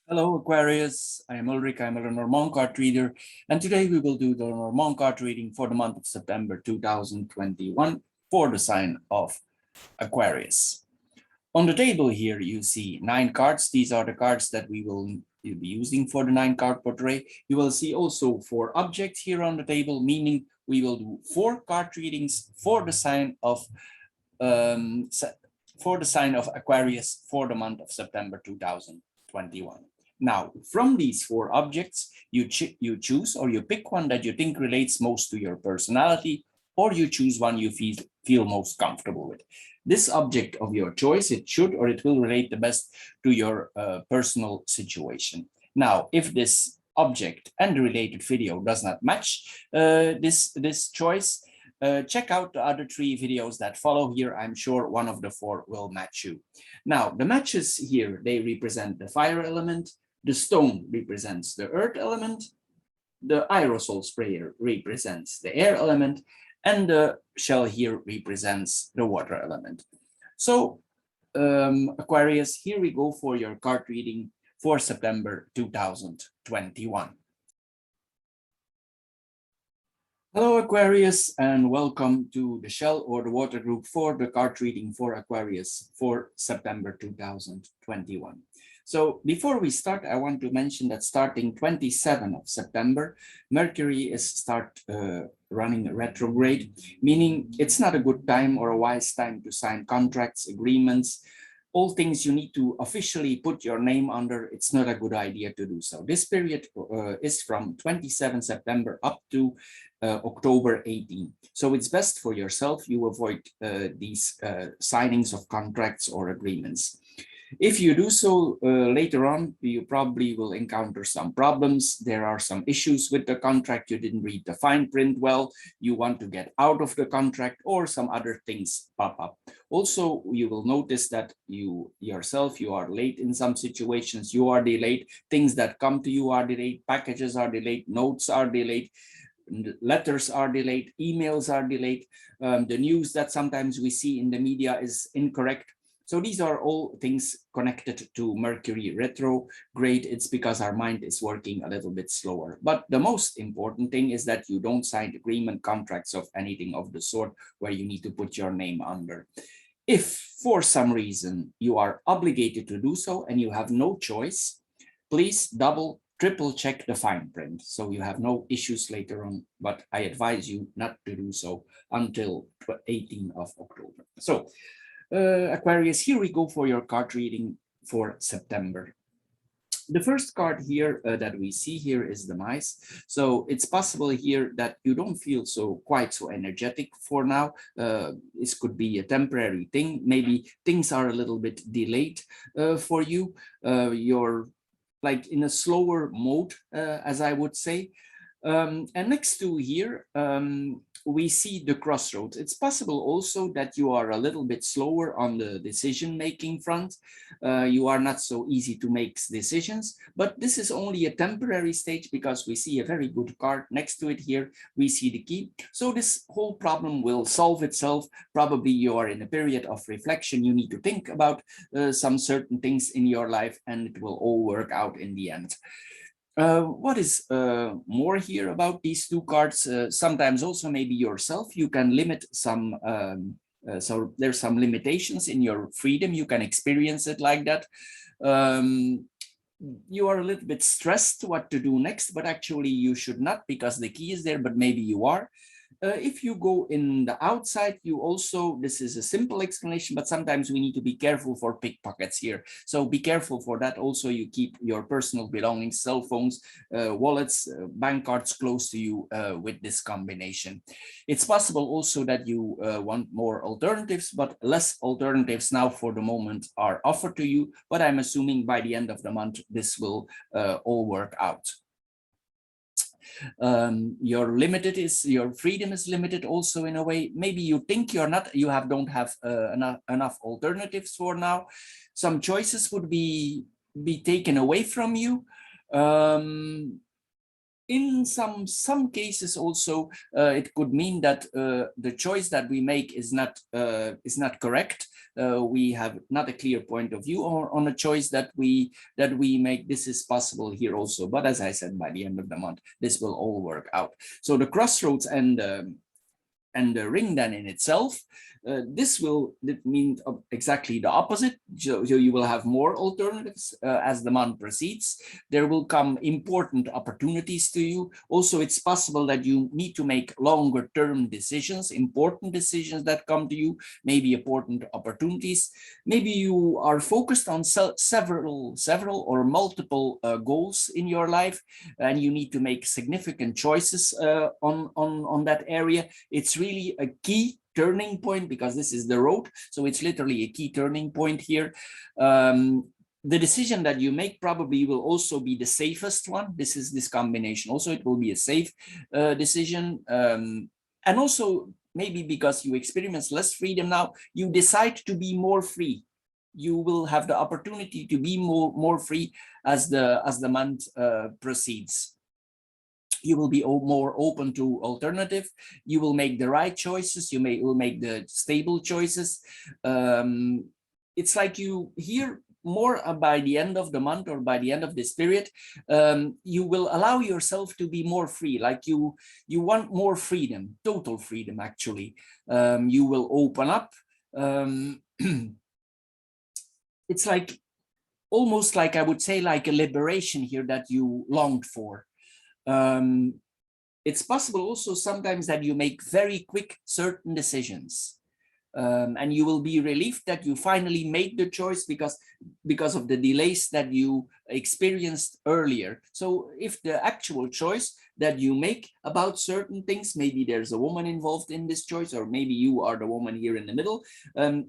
Hello Aquarius, I am Ulrich, I'm a Lenormand card reader, and today we will do the Lenormand card reading for the month of September 2021 for the sign of Aquarius. On the table here you see 9 cards. These are the cards that we will be using for the 9-card portrait. You will see also 4 objects here on the table, meaning we will do 4 card readings for the sign of Aquarius for the month of September 2021. Now, from these 4 objects, you choose or you pick one that you think relates most to your personality, or you choose one you feel most comfortable with. This object of your choice, it should or it will relate the best to your personal situation. Now, if this object and the related video does not match this choice, check out the other 3 videos that follow here. I'm sure one of the 4 will match you. Now, the matches here, they represent the fire element, the stone represents the earth element, the aerosol sprayer represents the air element, and the shell here represents the water element. So, Aquarius, here we go for your card reading for September 2021. Hello Aquarius, and welcome to the shell or the water group for the card reading for Aquarius for September 2021. So before we start, I want to mention that starting 27th of September, Mercury is running retrograde, meaning it's not a good time or a wise time to sign contracts, agreements, all things you need to officially put your name under. It's not a good idea to do so. This period is from 27 September up to October 18. So it's best for yourself you avoid these signings of contracts or agreements. If you do so later on, you probably will encounter some problems. There are some issues with the contract. You didn't read the fine print well. You want to get out of the contract, or some other things pop up. Also, you will notice that you are late in some situations. You are delayed. Things that come to you are delayed. Packages are delayed. Notes are delayed. Letters are delayed. Emails are delayed. The news that sometimes we see in the media is incorrect. So these are all things connected to Mercury retrograde. It's because our mind is working a little bit slower. But the most important thing is that you don't sign agreement contracts of anything of the sort where you need to put your name under. If for some reason you are obligated to do so and you have no choice, please triple check the fine print so you have no issues later on. But I advise you not to do so until 18th of October. So Aquarius, here we go for your card reading for September. The first card here that we see here is the mice. So it's possible here that you don't feel quite so energetic for now. This could be a temporary thing. Maybe things are a little bit delayed for you. You're like in a slower mode, as I would say. And next to here, we see the crossroads. It's possible also that you are a little bit slower on the decision-making front. You are not so easy to make decisions, but this is only a temporary stage because we see a very good card next to it here. We see the key. So this whole problem will solve itself. Probably you are in a period of reflection. You need to think about some certain things in your life, and it will all work out in the end. What is more here about these 2 cards? Sometimes also maybe yourself, you can limit some, so there's some limitations in your freedom. You can experience it like that. You are a little bit stressed what to do next, but actually you should not, because the key is there, but maybe you are. If you go in the outside, you also, this is a simple explanation, but sometimes we need to be careful for pickpockets here. So be careful for that. Also, you keep your personal belongings, cell phones, wallets, bank cards close to you with this combination. It's possible also that you want more alternatives, but less alternatives now for the moment are offered to you. But I'm assuming by the end of the month, this will all work out. Your freedom is limited also in a way. Maybe you think you don't have enough alternatives for now. Some choices would be taken away from you. In some cases also, it could mean that the choice that we make is not correct. we have not a clear point of view on a choice that we make. This is possible here also, but as I said, by the end of the month this will all work out. So the crossroads and the ring then in itself, this will mean exactly the opposite. So you will have more alternatives as the month proceeds. There will come important opportunities to you. Also, it's possible that you need to make longer term decisions, important decisions that come to you, maybe important opportunities. Maybe you are focused on several or multiple goals in your life, and you need to make significant choices on that area. It's really a key turning point, because this is the road, so it's literally a key turning point here. The decision that you make probably will also be the safest one. This is this combination. Also, it will be a safe decision, and also maybe because you experience less freedom now, you decide to be more free. You will have the opportunity to be more free as the month proceeds. You will be more open to alternative. You will make the right choices. You will make the stable choices. It's like you hear more by the end of the month or by the end of this period, you will allow yourself to be more free. Like you want more freedom, total freedom, actually. You will open up. It's like almost like, I would say, like a liberation here that you longed for. It's possible also sometimes that you make very quick certain decisions, and you will be relieved that you finally made the choice because of the delays that you experienced earlier. So if the actual choice that you make about certain things, maybe there's a woman involved in this choice, or maybe you are the woman here in the middle.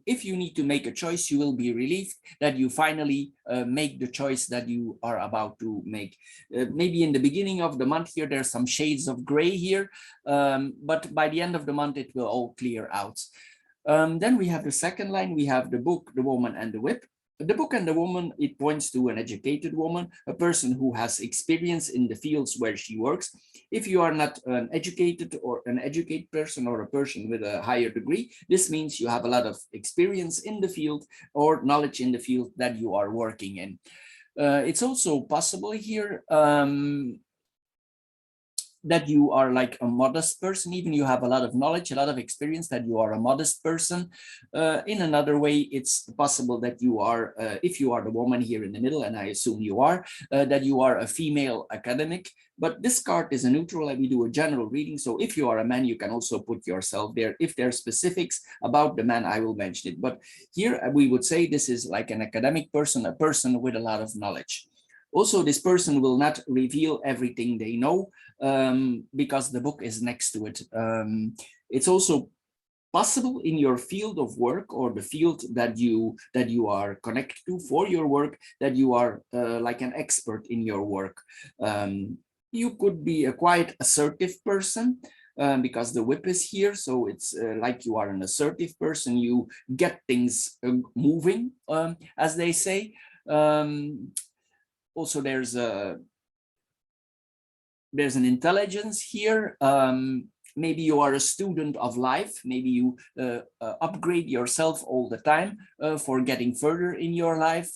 If you need to make a choice, you will be relieved that you finally make the choice that you are about to make. Maybe in the beginning of the month here, there's some shades of gray here, but by the end of the month, it will all clear out. Then we have the second line. We have the book, the woman and the whip. The book and the woman, it points to an educated woman, a person who has experience in the fields where she works. If you are not an educated person or a person with a higher degree, this means you have a lot of experience in the field or knowledge in the field that you are working in. It's also possible here that you are like a modest person, even you have a lot of knowledge, a lot of experience, that you are a modest person. In another way, it's possible that you are, if you are the woman here in the middle, and I assume you are, that you are a female academic. But this card is a neutral, and we do a general reading. So if you are a man, you can also put yourself there. If there are specifics about the man, I will mention it. But here we would say this is like an academic person, a person with a lot of knowledge. Also, this person will not reveal everything they know, because the book is next to it. It's also possible in your field of work, or the field that you are connected to for your work, that you are like an expert in your work. You could be a quite assertive person, because the whip is here. So it's like you are an assertive person. You get things moving, as they say. Also, there's an intelligence here. Maybe you are a student of life. Maybe you upgrade yourself all the time for getting further in your life.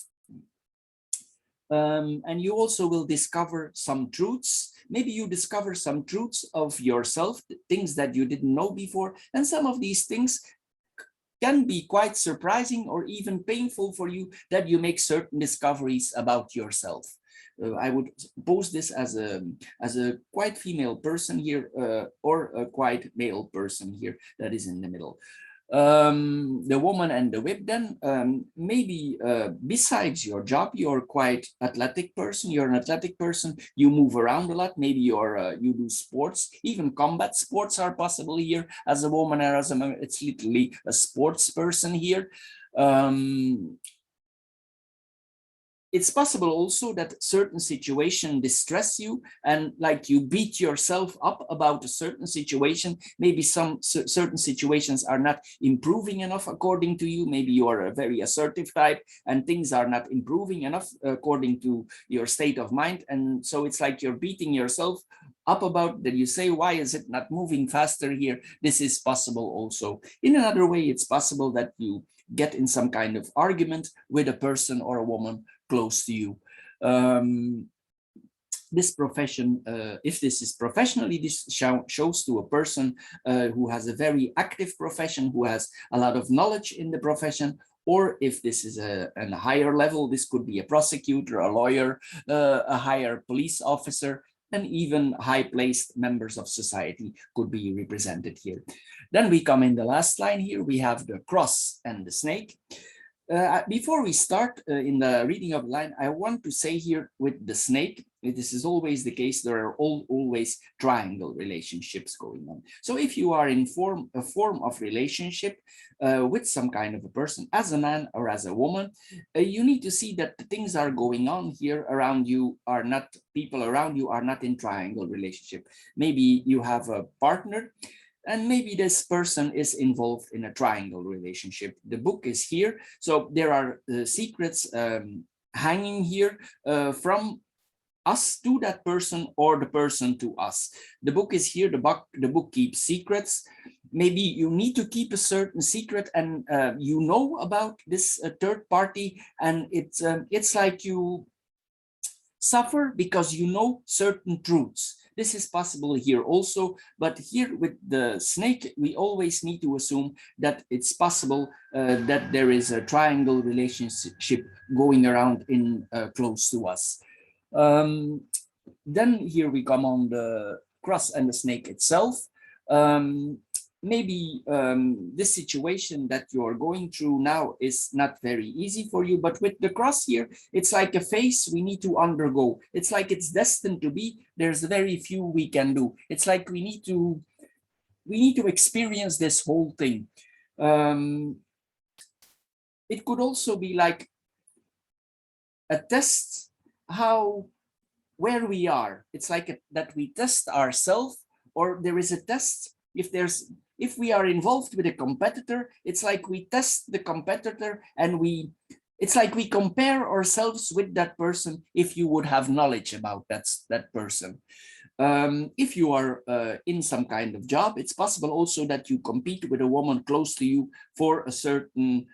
And you also will discover some truths. Maybe you discover some truths of yourself, things that you didn't know before. And some of these things can be quite surprising or even painful for you, that you make certain discoveries about yourself. I would pose this as a quite female person here, or a quite male person here that is in the middle. The woman and the whip then, maybe besides your job, you're quite athletic person. You're an athletic person. You move around a lot. Maybe you do sports. Even combat sports are possible here as a woman or as a man. It's literally a sports person here. It's possible also that certain situation distress you, and like you beat yourself up about a certain situation. Maybe some certain situations are not improving enough according to you. Maybe you are a very assertive type and things are not improving enough according to your state of mind. And so it's like you're beating yourself up about that. You say, why is it not moving faster here? This is possible also. In another way, it's possible that you get in some kind of argument with a person or a woman close to you. This profession, if this is professionally, this shows to a person who has a very active profession, who has a lot of knowledge in the profession. Or if this is a higher level, this could be a prosecutor, a lawyer, a higher police officer, and even high-placed members of society could be represented here. Then we come in the last line here, we have the cross and the snake. Before we start in the reading of the line, I want to say here with the snake, this is always the case, there are always triangle relationships going on. So if you are in a form of relationship with some kind of a person, as a man or as a woman, you need to see that the things are going on here around you are not, people around you are not in triangle relationship. Maybe you have a partner, and maybe this person is involved in a triangle relationship. The book is here. So there are secrets hanging here from us to that person or the person to us. The book is here. The book keeps secrets. Maybe you need to keep a certain secret and you know about this third party, and it's like you suffer because you know certain truths. This is possible here also, but here with the snake, we always need to assume that it's possible that there is a triangle relationship going around in close to us. Then here we come on the cross and the snake itself. Maybe this situation that you're going through now is not very easy for you, but with the cross here, it's like a phase we need to undergo. It's like it's destined to be. There's very few we can do. It's like we need to experience this whole thing. It could also be like a test where we are. It's like that we test ourselves, or there is a test. If we are involved with a competitor, it's like we test the competitor and it's like we compare ourselves with that person if you would have knowledge about that person. If you are in some kind of job, it's possible also that you compete with a woman close to you for a certain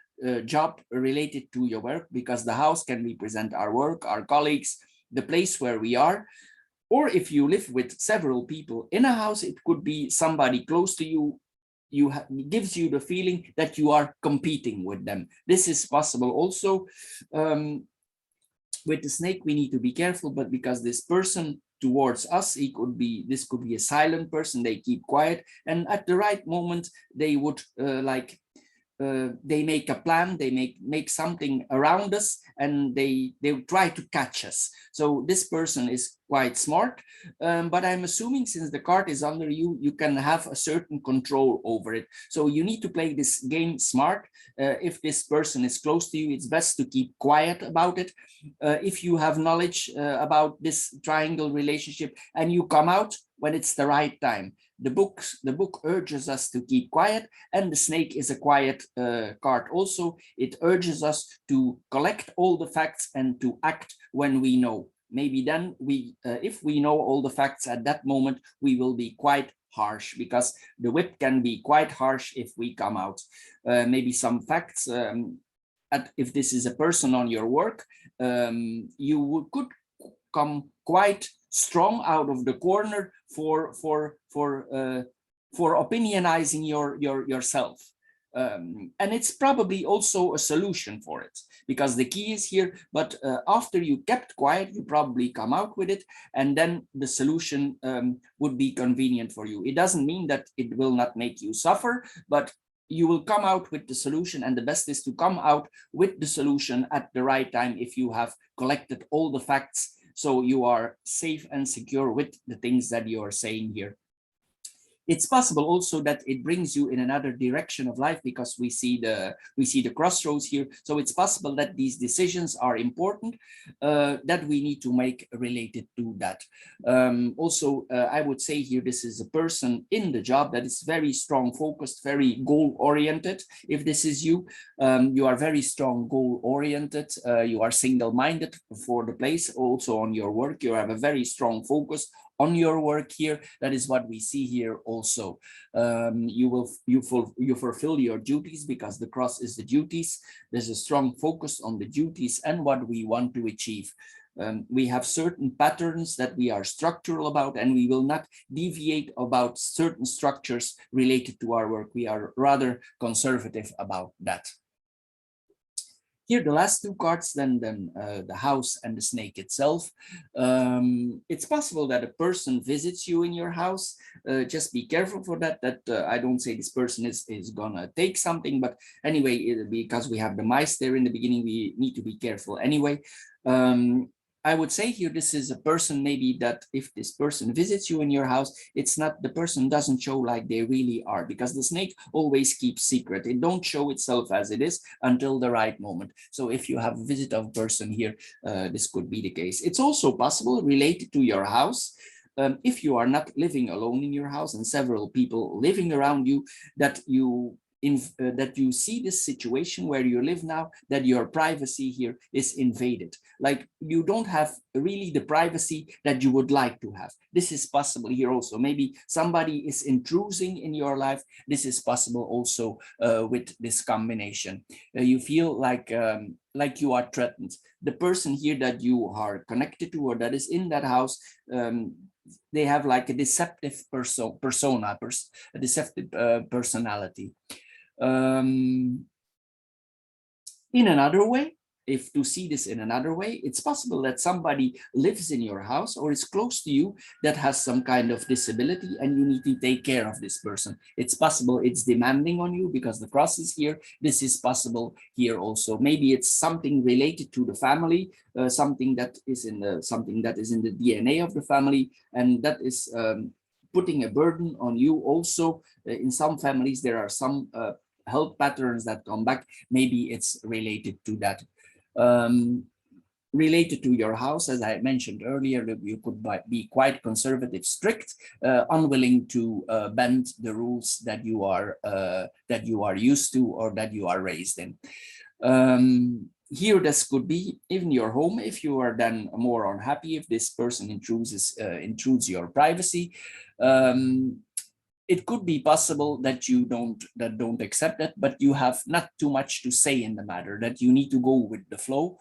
job related to your work, because the house can represent our work, our colleagues, the place where we are. Or if you live with several people in a house, it could be somebody close to you. Gives you the feeling that you are competing with them. This is possible also. With the snake, we need to be careful, but because this person towards us, this could be a silent person, they keep quiet, and at the right moment, they would they make a plan, they make something around us, and they try to catch us. So this person is quite smart, but I'm assuming since the card is under you, you can have a certain control over it. So you need to play this game smart. If this person is close to you, it's best to keep quiet about it. If you have knowledge about this triangle relationship and you come out when it's the right time, the book urges us to keep quiet, and the snake is a quiet card also. It urges us to collect all the facts and to act when we know. Maybe then if we know all the facts at that moment, we will be quite harsh, because the whip can be quite harsh if we come out. Maybe some facts, if this is a person on your work, you could come quite strong out of the corner for opinionizing yourself. And it's probably also a solution for it, because the key is here. But after you kept quiet, you probably come out with it, and then the solution would be convenient for you. It doesn't mean that it will not make you suffer, but you will come out with the solution, and the best is to come out with the solution at the right time if you have collected all the facts, so you are safe and secure with the things that you are saying here. It's possible also that it brings you in another direction of life, because we see the crossroads here. So it's possible that these decisions are important that we need to make related to that. Also, I would say here, this is a person in the job that is very strong, focused, very goal oriented. If this is you, you are very strong, goal oriented. You are single-minded for the place. Also on your work, you have a very strong focus on your work here. That is what we see here also. You fulfill your duties because the cross is the duties. There's a strong focus on the duties and what we want to achieve. We have certain patterns that we are structural about, and we will not deviate about certain structures related to our work. We are rather conservative about that. Here, the last two cards, then the house and the snake itself. It's possible that a person visits you in your house. Just be careful for that. I don't say this person is gonna take something, but anyway, because we have the mice there in the beginning, we need to be careful anyway. I would say here, this is a person maybe that if this person visits you in your house, it's not, the person doesn't show like they really are, because the snake always keeps secret. It don't show itself as it is until the right moment. So if you have a visit of person here, this could be the case. It's also possible related to your house. If you are not living alone in your house and several people living around you, that you see this situation where you live now, that your privacy here is invaded. Like you don't have really the privacy that you would like to have. This is possible here also. Maybe somebody is intruding in your life. This is possible also with this combination. You feel like you are threatened. The person here that you are connected to or that is in that house, they have like a deceptive a deceptive personality. In another way, if to see this in another way, it's possible that somebody lives in your house or is close to you that has some kind of disability, and you need to take care of this person. It's possible it's demanding on you because the cross is here. This is possible here also. Maybe it's something related to the family, something that is in the DNA of the family, and that is putting a burden on you also. In some families, there are some health patterns that come back. Maybe it's related to that. Related to your house, as I mentioned earlier, you could be quite conservative, strict, unwilling to bend the rules that you are used to or that you are raised in. Here, this could be even your home. If you are then more unhappy, if this person intrudes your privacy, it could be possible that you don't accept that, but you have not too much to say in the matter, that you need to go with the flow.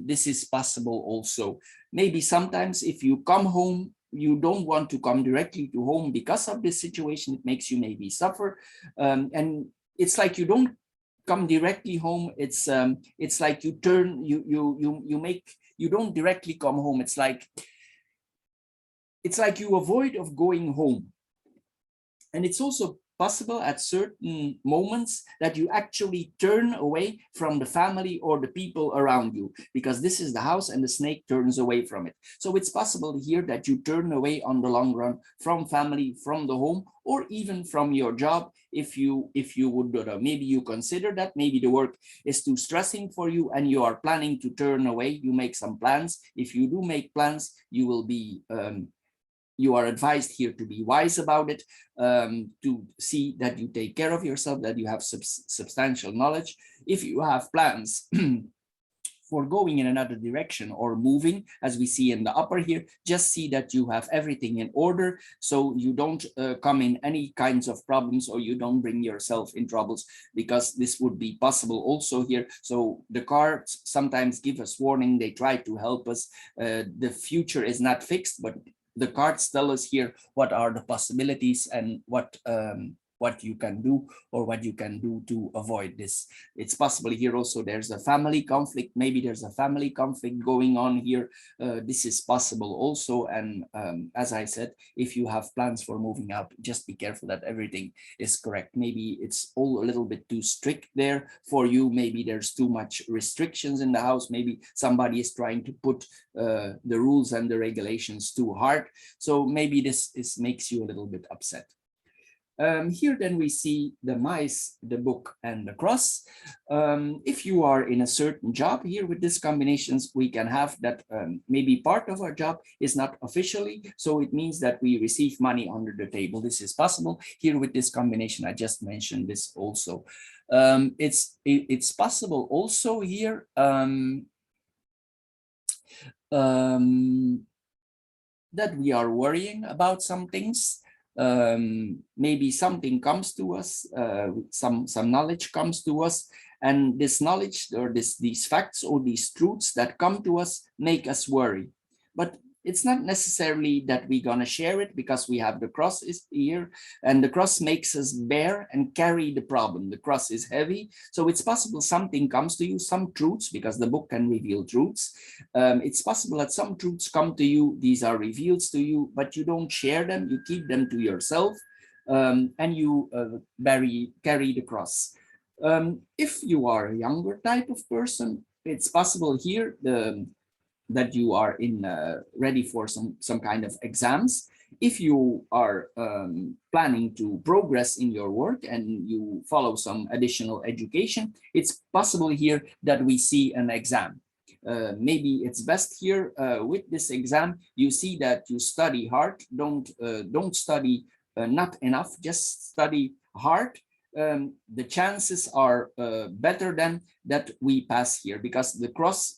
This is possible also. Maybe sometimes if you come home, you don't want to come directly to home because of this situation. It makes you maybe suffer, and it's like you don't come directly home. It's like you don't directly come home. It's like you avoid of going home. And it's also possible at certain moments that you actually turn away from the family or the people around you, because this is the house and the snake turns away from it. So it's possible here that you turn away on the long run from family, from the home, or even from your job. If you would do that, maybe you consider that maybe the work is too stressing for you and you are planning to turn away. You make some plans. If you do make plans, you will be you are advised here to be wise about it, to see that you take care of yourself, that you have substantial knowledge. If you have plans for going in another direction or moving, as we see in the upper here, just see that you have everything in order, so you don't come in any kinds of problems, or you don't bring yourself in troubles, because this would be possible also here. So the cards sometimes give us warning. They try to help us. The future is not fixed, but the cards tell us here what are the possibilities and what you can do, or what you can do to avoid this. It's possible here also there's a family conflict. Maybe there's a family conflict going on here. This is possible also. And as I said, if you have plans for moving out, just be careful that everything is correct. Maybe it's all a little bit too strict there for you. Maybe there's too much restrictions in the house. Maybe somebody is trying to put the rules and the regulations too hard. So maybe this makes you a little bit upset. Here then we see the mice, the book, and the cross. If you are in a certain job here with these combinations, we can have that maybe part of our job is not officially, so it means that we receive money under the table. This is possible here with this combination. I just mentioned this also. It's possible also here that we are worrying about some things. Maybe something comes to us, some knowledge comes to us, and this knowledge or these facts or these truths that come to us make us worry. But it's not necessarily that we're going to share it, because we have the cross is here, and the cross makes us bear and carry the problem. The cross is heavy, so it's possible something comes to you, some truths, because the book can reveal truths. It's possible that some truths come to you, these are revealed to you, but you don't share them, you keep them to yourself, and you carry the cross. If you are a younger type of person, it's possible here that you are ready for some kind of exams. If you are planning to progress in your work and you follow some additional education, it's possible here that we see an exam. Maybe it's best here with this exam, you see that you study hard, don't study not enough, just study hard. The chances are better than that we pass here, because the cross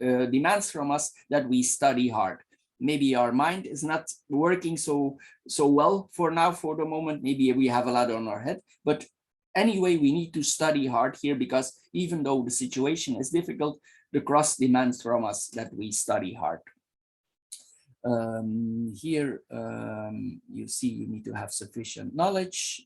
demands from us that we study hard. Maybe our mind is not working so well for now, for the moment. Maybe we have a lot on our head, but anyway, we need to study hard here, because even though the situation is difficult, the cross demands from us that we study hard. Here you see you need to have sufficient knowledge.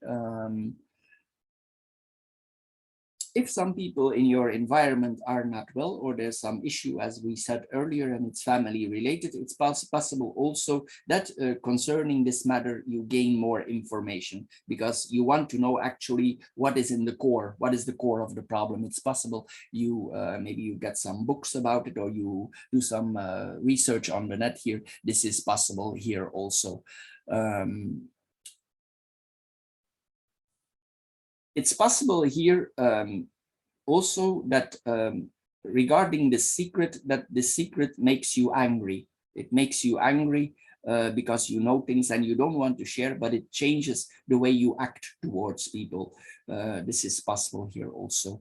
If some people in your environment are not well, or there's some issue, as we said earlier, and it's family related, it's possible also that concerning this matter, you gain more information, because you want to know actually what is in the core, what is the core of the problem. It's possible you maybe you get some books about it, or you do some research on the net here. This is possible here also. It's possible here also that regarding the secret, that the secret makes you angry. It makes you angry because you know things and you don't want to share, but it changes the way you act towards people. This is possible here also.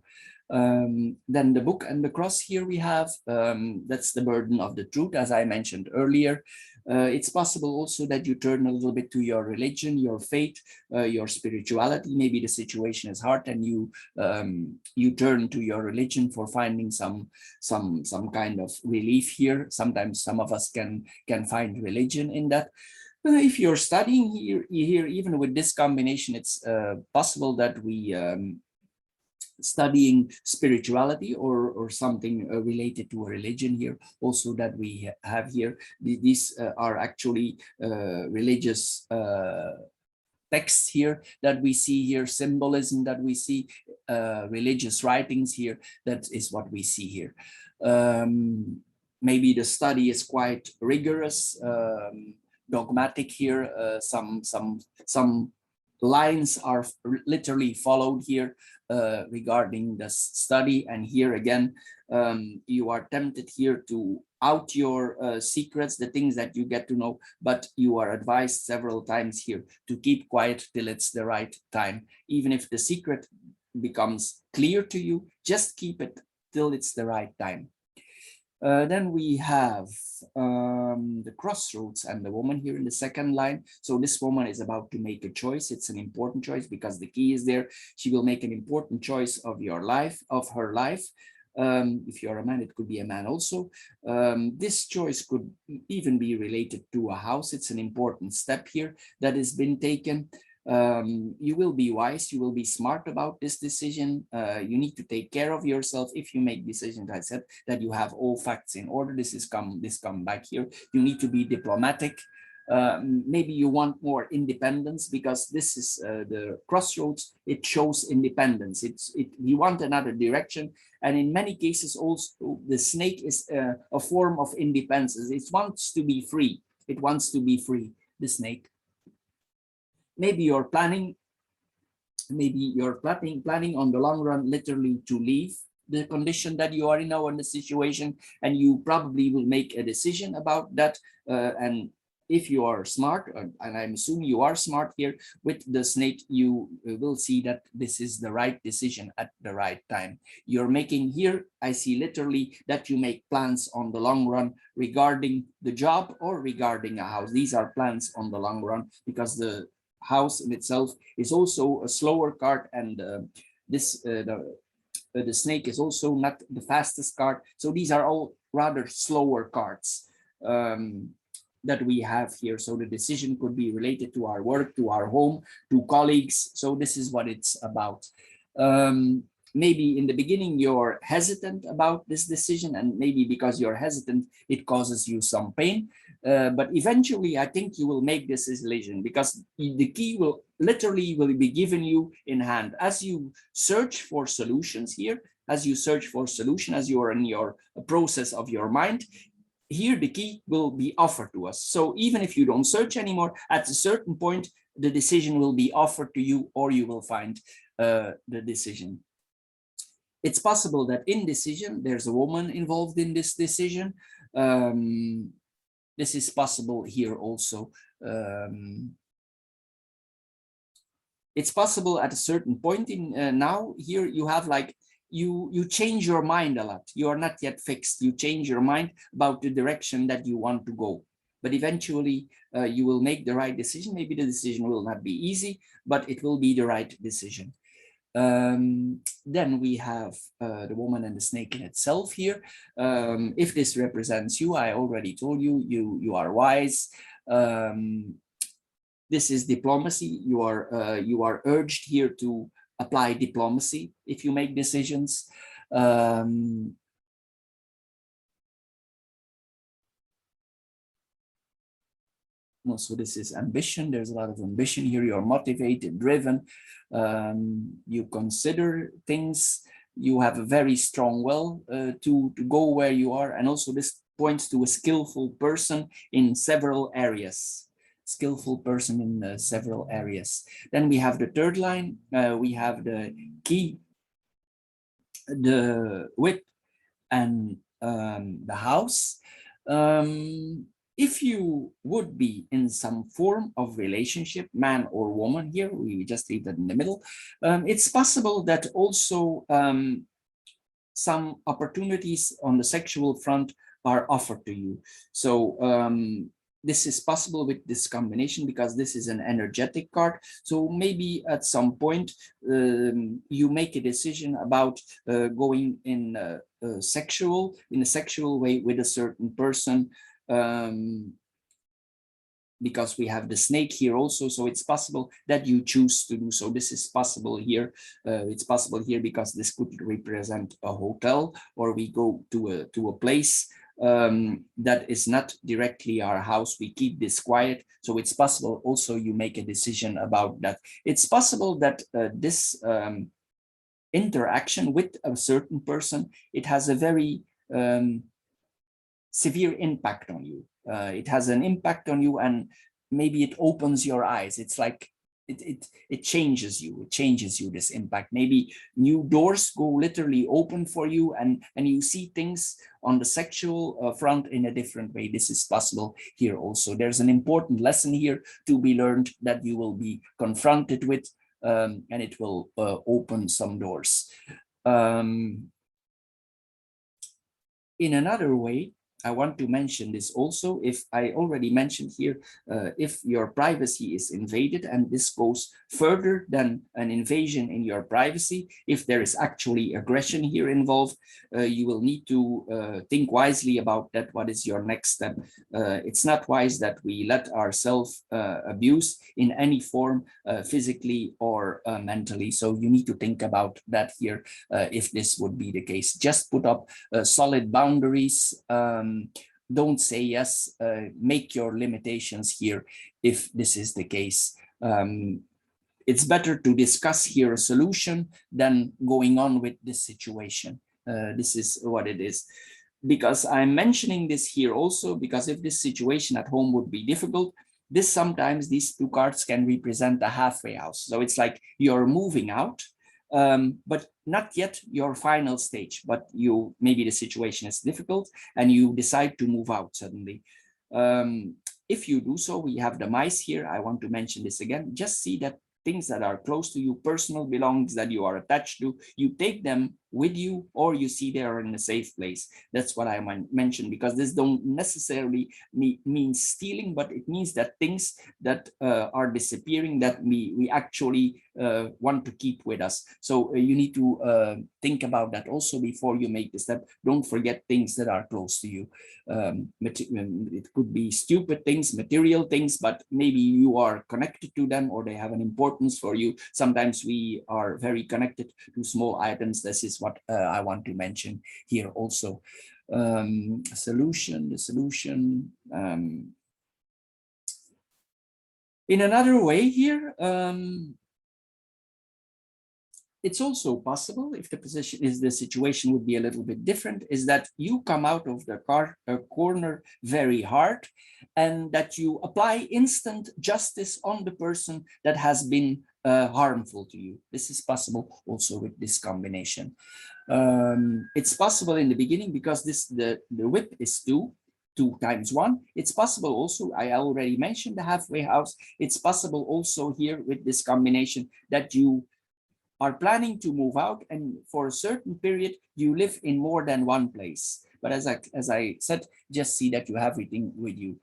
Then the book and the cross here we have, that's the burden of the truth, as I mentioned earlier. It's possible also that you turn a little bit to your religion, your faith, your spirituality. Maybe the situation is hard and you turn to your religion for finding some kind of relief here. Sometimes some of us can find religion in that. If you're studying here, even with this combination, it's possible that we studying spirituality or something related to a religion here also that we have here. These are actually religious texts here that we see here, symbolism that we see, religious writings here. That is what we see here. Maybe the study is quite rigorous, dogmatic here. Some lines are literally followed here regarding the study, and here again you are tempted here to out your secrets, the things that you get to know, but you are advised several times here to keep quiet till it's the right time. Even if the secret becomes clear to you, just keep it till it's the right time. Then we have the crossroads and the woman here in the second line. So this woman is about to make a choice. It's an important choice because the key is there. She will make an important choice of your life, of her life. If you're a man, it could be a man also. This choice could even be related to a house. It's an important step here that has been taken. You will be wise, you will be smart about this decision. You need to take care of yourself if you make decisions. I said that you have all facts in order. This come back here. You need to be diplomatic. Maybe you want more independence, because this is the crossroads. It shows independence. You want another direction, and in many cases also the snake is a form of independence. It wants to be free. It wants to be free, the snake. Maybe you're planning on the long run literally to leave the condition that you are in now, in the situation, and you probably will make a decision about that. And if you are smart, and I'm assuming you are smart here with the snake, you will see that this is the right decision at the right time. You're making here, I see literally that you make plans on the long run regarding the job or regarding a house. These are plans on the long run because the house in itself is also a slower card, and the snake is also not the fastest card. So these are all rather slower cards that we have here. So the decision could be related to our work, to our home, to colleagues. So this is what it's about. Maybe in the beginning you're hesitant about this decision, and maybe because you're hesitant, it causes you some pain. But eventually, I think you will make this decision because the key will literally be given you in hand as you search for solutions here. As you search for solution, as you are in your process of your mind, here the key will be offered to us. So even if you don't search anymore, at a certain point, the decision will be offered to you, or you will find the decision. It's possible that in decision, there's a woman involved in this decision. This is possible here also. It's possible at a certain point in now here you have like, you change your mind a lot. You are not yet fixed. You change your mind about the direction that you want to go. But eventually you will make the right decision. Maybe the decision will not be easy, but it will be the right decision. Then we have the woman and the snake in itself here. If this represents you, I already told you, you are wise. This is diplomacy. You are urged here to apply diplomacy if you make decisions. So this is ambition. There's a lot of ambition here. You're motivated, driven. You consider things. You have a very strong will to go where you are. And also this points to a skillful person in several areas. Skillful person in several areas. Then we have the third line. We have the key, the whip, and the house. If you would be in some form of relationship, man or woman here, we just leave that in the middle. It's possible that also some opportunities on the sexual front are offered to you. So this is possible with this combination because this is an energetic card. So maybe at some point you make a decision about going in a sexual way with a certain person, because we have the snake here also. So it's possible that you choose to do so. This is possible here. It's possible here because this could represent a hotel, or we go to a place that is not directly our house. We keep this quiet. So it's possible also you make a decision about that. It's possible that this interaction with a certain person, it has a very severe impact on you. It has an impact on you, and maybe it opens your eyes. It's like it changes you. It changes you, this impact. Maybe new doors go literally open for you, and you see things on the sexual front in a different way. This is possible here also. There's an important lesson here to be learned that you will be confronted with, and it will open some doors. In another way, I want to mention this also. If I already mentioned here, if your privacy is invaded, and this goes further than an invasion in your privacy, if there is actually aggression here involved, you will need to think wisely about that. What is your next step? It's not wise that we let ourselves abuse in any form, physically or mentally. So you need to think about that here if this would be the case. Just put up solid boundaries. Don't say yes, make your limitations here if this is the case. It's better to discuss here a solution than going on with this situation. This is what it is. Because I'm mentioning this here also, because if this situation at home would be difficult, sometimes these two cards can represent a halfway house. So it's like you're moving out, but not yet your final stage, but maybe the situation is difficult and you decide to move out suddenly. if you do so, we have the mice here. I want to mention this again. Just see that things that are close to you, personal belongings that you are attached to, you take them with you, or you see they are in a safe place. That's what I mentioned, because this don't necessarily mean stealing, but it means that things that are disappearing, that we actually want to keep with us. So you need to think about that also before you make the step. Don't forget things that are close to you. It could be stupid things, material things, but maybe you are connected to them, or they have an importance for you. Sometimes we are very connected to small items. This is what I want to mention here also. The solution. In another way here, it's also possible, if the position is, the situation would be a little bit different, is that you come out of the corner very hard, and that you apply instant justice on the person that has been harmful to you. This is possible also with this combination. It's possible in the beginning, because the whip is 2 times 1. It's possible also, I already mentioned the halfway house. It's possible also here with this combination that you are planning to move out, and for a certain period you live in more than one place. But as I said, just see that you have everything with you.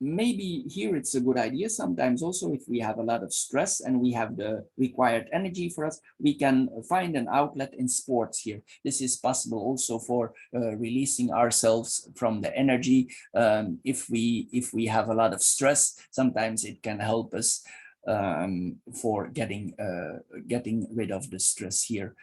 Maybe here it's a good idea sometimes also, if we have a lot of stress and we have the required energy for us, we can find an outlet in sports here. This is possible also for releasing ourselves from the energy. If we have a lot of stress, sometimes it can help us for getting rid of the stress here.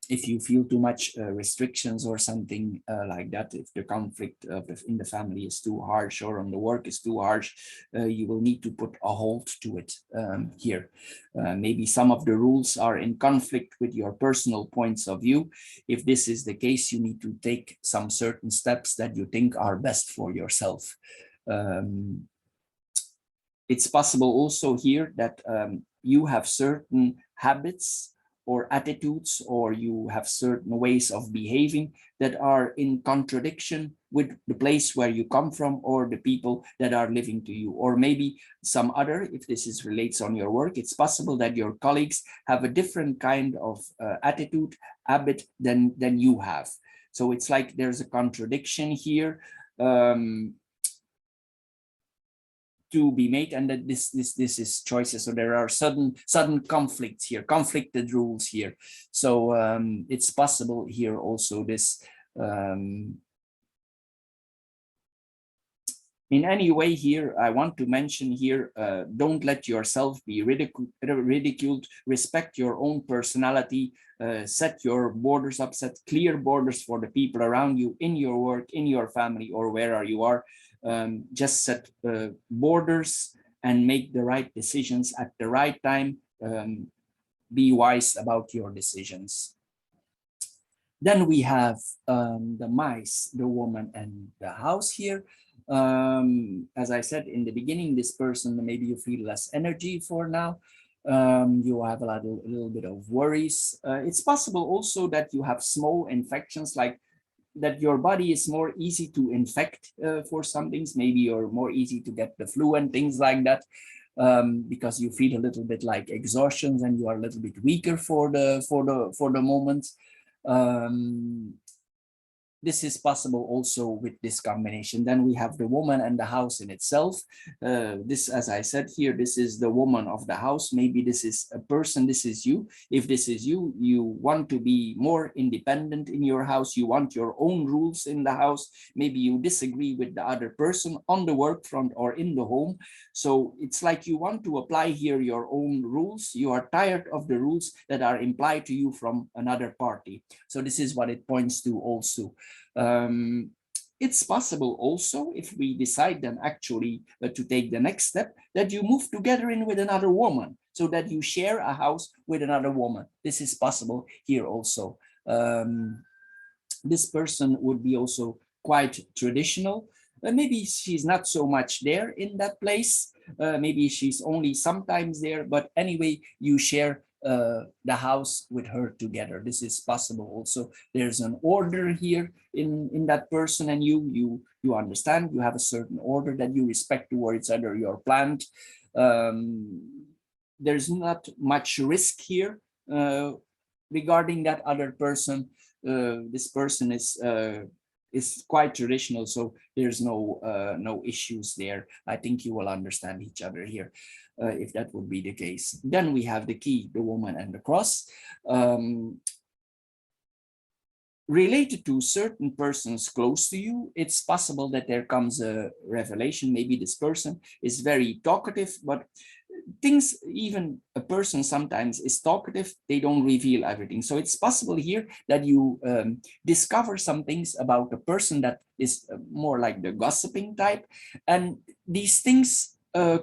If you feel too much restrictions or something like that, if the conflict in the family is too harsh, or on the work is too harsh, you will need to put a halt to it here. Maybe some of the rules are in conflict with your personal points of view. If this is the case, you need to take some certain steps that you think are best for yourself. It's possible also here that you have certain habits or attitudes, or you have certain ways of behaving that are in contradiction with the place where you come from, or the people that are living to you, or maybe some other. If this is relates on your work, it's possible that your colleagues have a different kind of attitude, habit than you have. So it's like there's a contradiction here to be made, and that this is choices. So there are sudden conflicts here, conflicted rules here. So it's possible here also this in any way here. I want to mention here, don't let yourself be ridiculed. Respect your own personality. Set your borders up, set clear borders for the people around you, in your work, in your family, or wherever you are. Just set borders and make the right decisions at the right time. Be wise about your decisions. Then we have the mice, the woman, and the house here. As I said in the beginning, this person, maybe you feel less energy for now. You have a little bit of worries. It's possible also that you have small infections, like that your body is more easy to infect for some things. Maybe you're more easy to get the flu and things like that, because you feel a little bit like exhaustion, and you are a little bit weaker for the moment. This is possible also with this combination. Then we have the woman and the house in itself. This, as I said here, this is the woman of the house. Maybe this is a person, this is you. If this is you, you want to be more independent in your house. You want your own rules in the house. Maybe you disagree with the other person on the work front or in the home. So it's like you want to apply here your own rules. You are tired of the rules that are implied to you from another party. So this is what it points to also. It's possible also, if we decide then actually to take the next step, that you move together in with another woman, so that you share a house with another woman. This is possible here also. This person would be also quite traditional. Maybe she's not so much there in that place. Maybe she's only sometimes there, but anyway, you share the house with her together. This is possible also. There's an order here in that person and you understand, you have a certain order that you respect towards other your plant. There's not much risk here regarding that other person. This person is quite traditional, so there's no issues there. I think you will understand each other here if that would be the case. Then we have the key, the woman and the cross. Related to certain persons close to you, it's possible that there comes a revelation. Maybe this person is very talkative, but things, even a person sometimes is talkative, they don't reveal everything. So it's possible here that you discover some things about a person that is more like the gossiping type, and these things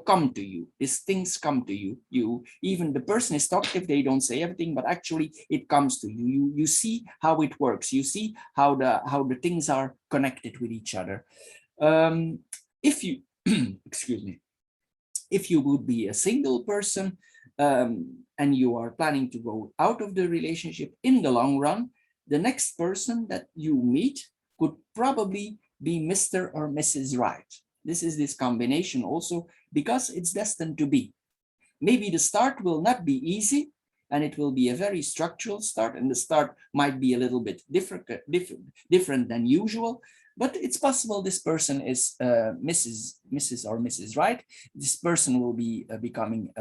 come to you. These things come to you. Even the person is talkative, they don't say everything, but actually it comes to you. You see how it works. You see how the things are connected with each other. If you excuse me, if you would be a single person and you are planning to go out of the relationship in the long run, the next person that you meet could probably be Mr. or Mrs. Right. This is this combination also because it's destined to be. Maybe the start will not be easy and it will be a very structural start, and the start might be a little bit different than usual. But it's possible this person is Mrs. or Mrs. Right. This person will be becoming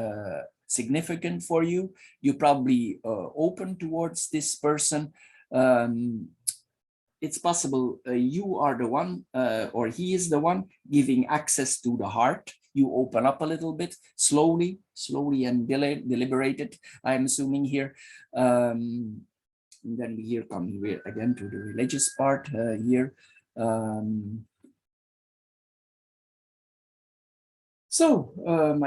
significant for you. You probably open towards this person. It's possible you are the one or he is the one giving access to the heart. You open up a little bit, slowly and deliberated, I'm assuming here. And then here come again to the religious part here. I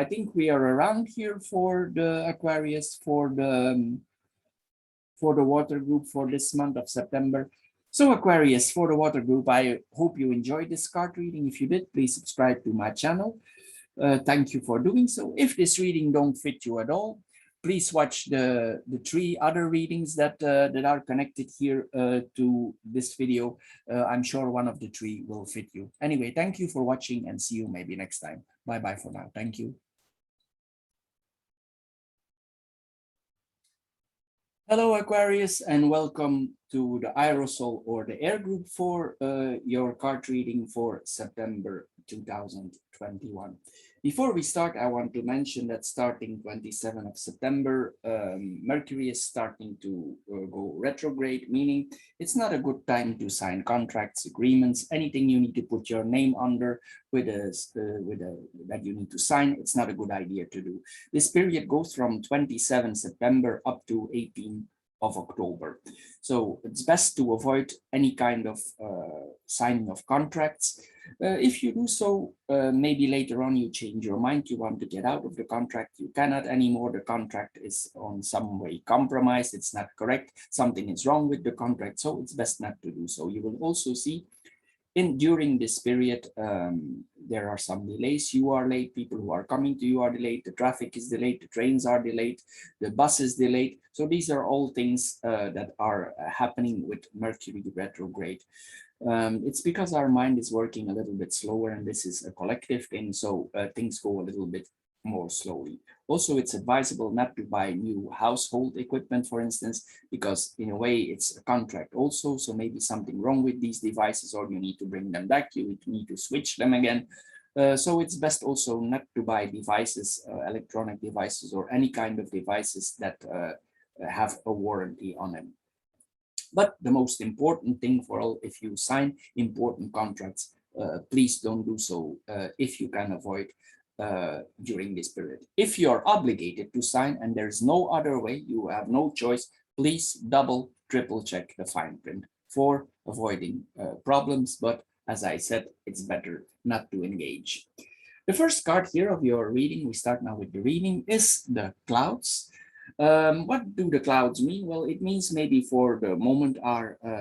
think we are around here for the Aquarius, for the water group for this month of September. So Aquarius, for the water group, I hope you enjoyed this card reading. If you did, please subscribe to my channel. Thank you for doing so. If this reading don't fit you at all, please watch the 3 other readings that are connected here to this video. I'm sure one of the 3 will fit you. Anyway, thank you for watching and see you maybe next time. Bye-bye for now. Thank you. Hello Aquarius, and welcome to the Aerosol or the Air group for your card reading for September 2021. Before we start, I want to mention that starting 27th of September, Mercury is starting to go retrograde, meaning it's not a good time to sign contracts, agreements, anything you need to put your name under that you need to sign. It's not a good idea to do. This period goes from 27 September up to 18 of October. So it's best to avoid any kind of signing of contracts. If you do so, maybe later on you change your mind, you want to get out of the contract, you cannot anymore, the contract is on some way compromised, it's not correct, something is wrong with the contract, so it's best not to do so. You will also see during this period, there are some delays. You are late, people who are coming to you are delayed, the traffic is delayed, the trains are delayed, the bus is delayed. So these are all things that are happening with Mercury retrograde. It's because our mind is working a little bit slower, and this is a collective thing, so things go a little bit more slowly. Also, it's advisable not to buy new household equipment, for instance, because in a way it's a contract also, so maybe something wrong with these devices, or you need to bring them back, you need to switch them again. So it's best also not to buy devices, electronic devices, or any kind of devices that have a warranty on them. But the most important thing for all, if you sign important contracts, please don't do so if you can avoid during this period. If you're obligated to sign and there's no other way, you have no choice, please double, triple check the fine print for avoiding problems. But as I said, it's better not to engage. The first card here of your reading, we start now with the reading, is the clouds. What do the clouds mean? Well, it means maybe for the moment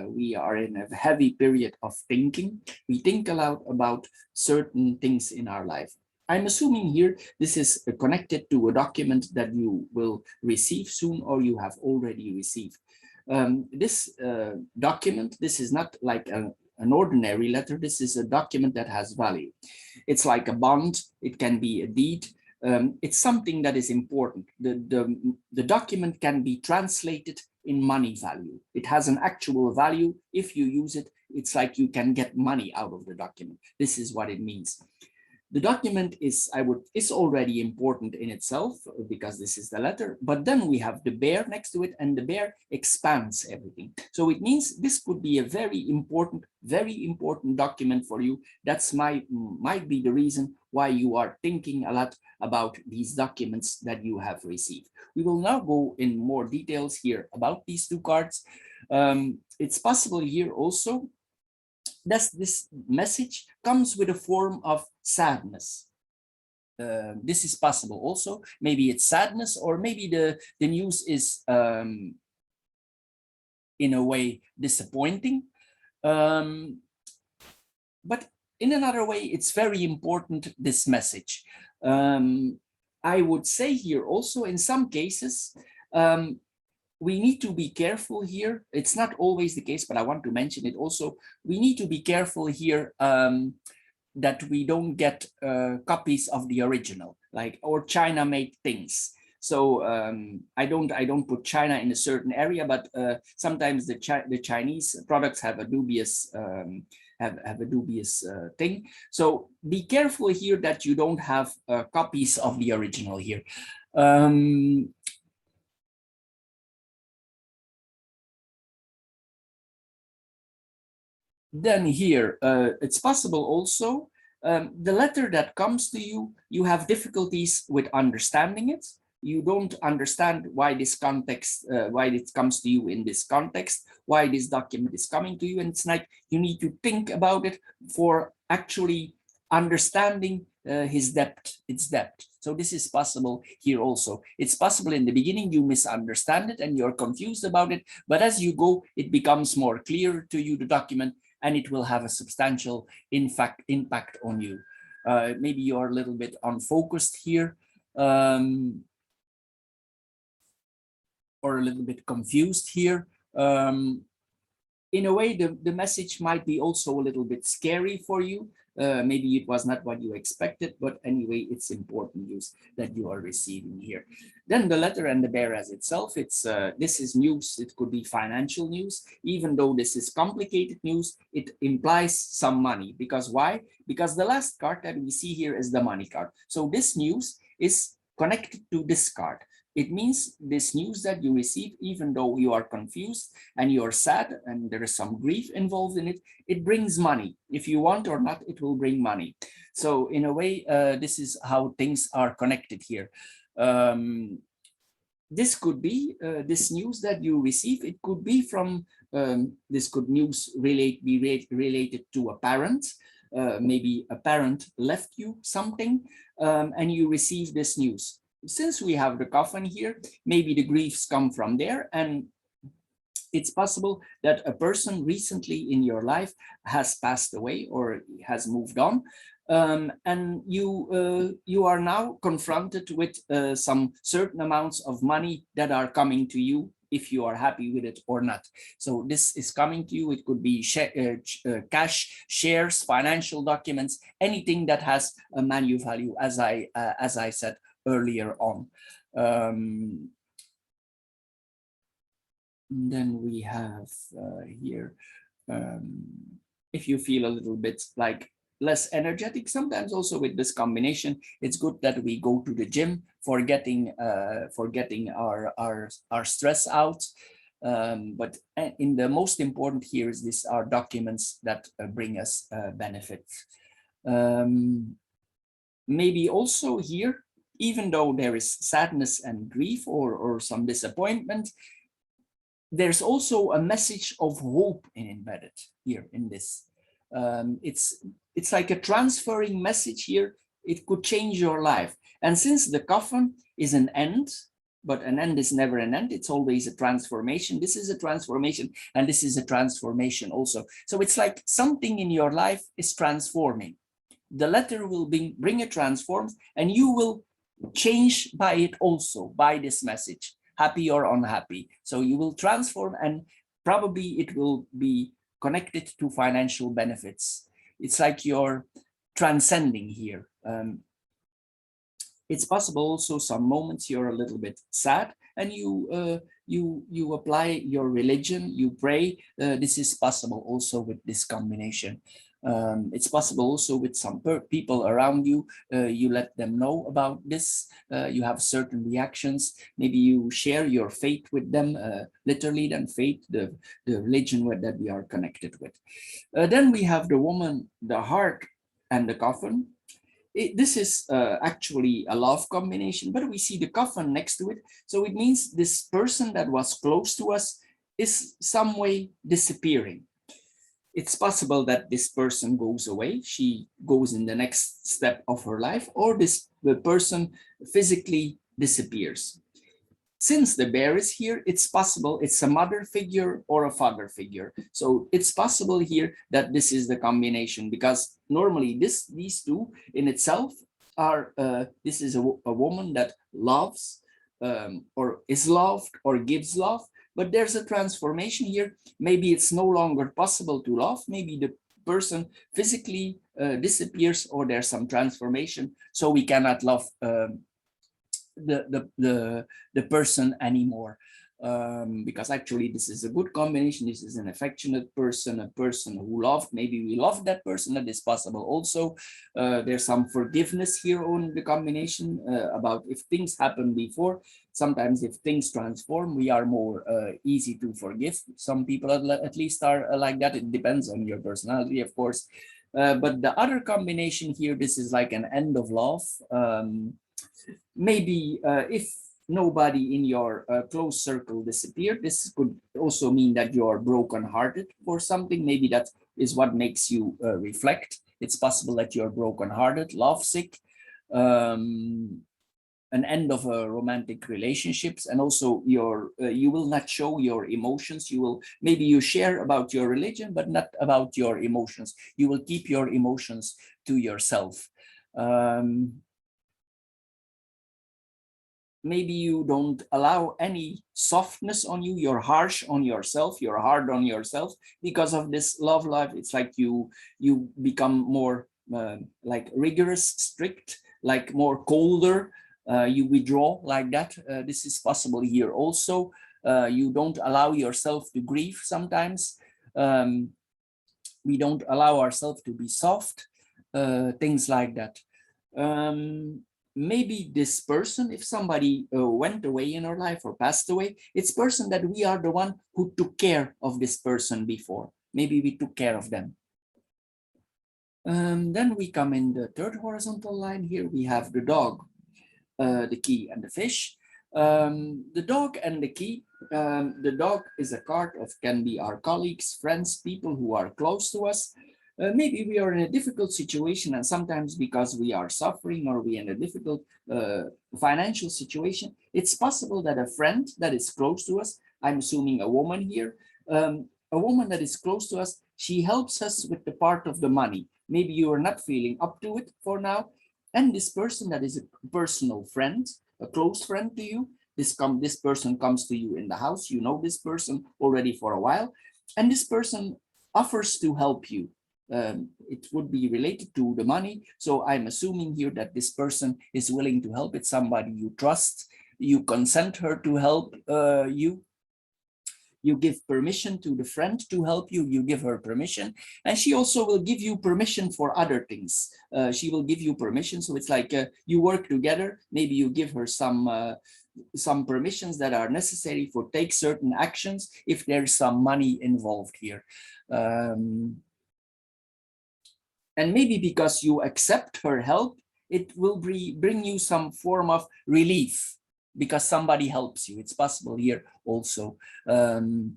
we are in a heavy period of thinking. We think a lot about certain things in our life. I'm assuming here this is connected to a document that you will receive soon or you have already received. This document, this is not like an ordinary letter. This is a document that has value. It's like a bond. It can be a deed. It's something that is important. The document can be translated in money value. It has an actual value. If you use it, it's like you can get money out of the document. This is what it means. The document is already important in itself because this is the letter, but then we have the bear next to it, and the bear expands everything. So it means this could be a very important document for you. That's might be the reason why you are thinking a lot about these documents that you have received. We will now go in more details here about these two cards. It's possible here also that this message comes with a form of sadness. This is possible also. Maybe it's sadness, or maybe the news is in a way disappointing. But in another way, it's very important, this message. I would say here also, in some cases, we need to be careful here. It's not always the case, but I want to mention it also. We need to be careful here that we don't get copies of the original, like, or China-made things. So I don't put China in a certain area, but sometimes the Chinese products have a dubious have a dubious thing. So be careful here that you don't have copies of the original here. Then here, it's possible also, the letter that comes to you, you have difficulties with understanding it. You don't understand why this context, why it comes to you in this context, why this document is coming to you. And it's like you need to think about it for actually understanding its depth. So this is possible here also. It's possible in the beginning you misunderstand it and you're confused about it, but as you go, it becomes more clear to you, the document, and it will have a substantial impact on you. Maybe you're a little bit unfocused here, or a little bit confused here. In a way, the message might be also a little bit scary for you. Maybe it was not what you expected, but anyway, it's important news that you are receiving here. Then the letter and the bear as itself, this is news. It could be financial news. Even though this is complicated news, it implies some money. Because why? Because the last card that we see here is the money card. So this news is connected to this card. It means this news that you receive, even though you are confused and you're sad and there is some grief involved in it, it brings money. If you want or not, it will bring money. So in a way, this is how things are connected here. This could be this news that you receive. It could be from, this could be related to a parent. Maybe a parent left you something and you receive this news. Since we have the coffin here, maybe the griefs come from there, and it's possible that a person recently in your life has passed away or has moved on, and you are now confronted with some certain amounts of money that are coming to you, if you are happy with it or not. So this is coming to you. It could be cash, shares, financial documents, anything that has a money value, as I said earlier on. Then we have here, if you feel a little bit like less energetic, sometimes also with this combination, it's good that we go to the gym for getting our stress out. But in the most important here is these are documents that bring us benefits. Maybe also here, even though there is sadness and grief or some disappointment, there's also a message of hope embedded here in this. It's like a transferring message here. It could change your life. And since the coffin is an end, but an end is never an end, it's always a transformation. This is a transformation, and this is a transformation also. So it's like something in your life is transforming. the letter will bring a transform, and you will change by it also, by this message, happy or unhappy. So you will transform, and probably it will be connected to financial benefits. It's like you're transcending here. It's possible also some moments you're a little bit sad, and you apply your religion, you pray. This is possible also with this combination. It's possible also with some people around you. You let them know about this. You have certain reactions. Maybe you share your faith with them. Literally, then faith, the religion that we are connected with. Then we have the woman, the heart, and the coffin. This is actually a love combination, but we see the coffin next to it. So it means this person that was close to us is some way disappearing. It's possible that this person goes away, she goes in the next step of her life, or the person physically disappears. Since the bear is here, it's possible it's a mother figure or a father figure. So it's possible here that this is the combination, because normally these two in itself are, this is a woman that loves or is loved or gives love, but there's a transformation here. Maybe it's no longer possible to love. Maybe the person physically disappears, or there's some transformation, so we cannot love the person anymore, because actually this is a good combination. This is an affectionate person, a person who loved. Maybe we love that person. That is possible also. There's some forgiveness here on the combination, about if things happened before. Sometimes if things transform, we are more easy to forgive. Some people at least are like that. It depends on your personality, of course. But the other combination here, this is like an end of love. Maybe if nobody in your close circle disappeared, this could also mean that you're brokenhearted for something. Maybe that is what makes you reflect. It's possible that you're brokenhearted, lovesick, an end of romantic relationships, and also you will not show your emotions. Maybe you share about your religion, but not about your emotions. You will keep your emotions to yourself. Maybe you don't allow any softness on you. You're harsh on yourself. You're hard on yourself because of this love life. It's like you become more like rigorous, strict, like more colder. You withdraw like that. This is possible here also. You don't allow yourself to grieve sometimes. We don't allow ourselves to be soft. Things like that. Maybe this person, if somebody went away in our life or passed away, it's person that we are the one who took care of this person before. Maybe we took care of them. Then we come in the third horizontal line. Here we have the dog, the key, and the fish. The dog and the key. The dog is a card of, can be our colleagues, friends, people who are close to us. Maybe we are in a difficult situation, and sometimes because we are suffering or we are in a difficult financial situation, it's possible that a friend that is close to us, I'm assuming a woman here, a woman that is close to us, she helps us with the part of the money. Maybe you are not feeling up to it for now, and this person that is a personal friend, a close friend to you, this person comes to you in the house, you know this person already for a while, and this person offers to help you. It would be related to the money. So I'm assuming here that this person is willing to help. It's somebody you trust. You consent her to help you. You give permission to the friend to help you. You give her permission. And she also will give you permission for other things. She will give you permission. So it's like you work together. Maybe you give her some permissions that are necessary for take certain actions if there's some money involved here. And maybe because you accept her help, it will bring you some form of relief because somebody helps you. It's possible here also. In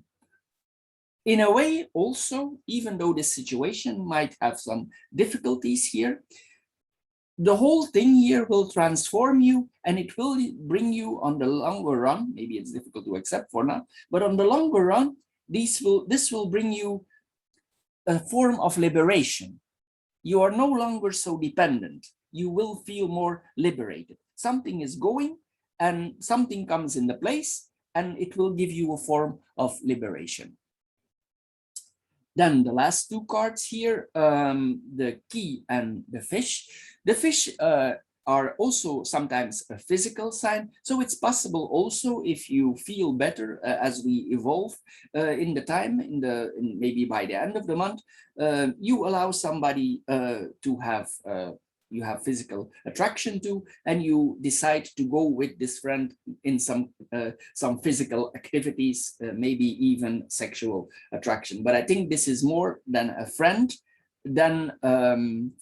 a way also, even though this situation might have some difficulties here, the whole thing here will transform you, and it will bring you on the longer run. Maybe it's difficult to accept for now, but on the longer run, this will bring you a form of liberation. you are no longer so dependent. You will feel more liberated. Something is going and something comes in the place, and it will give you a form of liberation. Then the last two cards here, the key and the fish. The fish are also sometimes a physical sign. So it's possible also, if you feel better as we evolve in the time, maybe by the end of the month, you allow somebody to have you have physical attraction to, and you decide to go with this friend in some physical activities, maybe even sexual attraction. But I think this is more than a friend. Then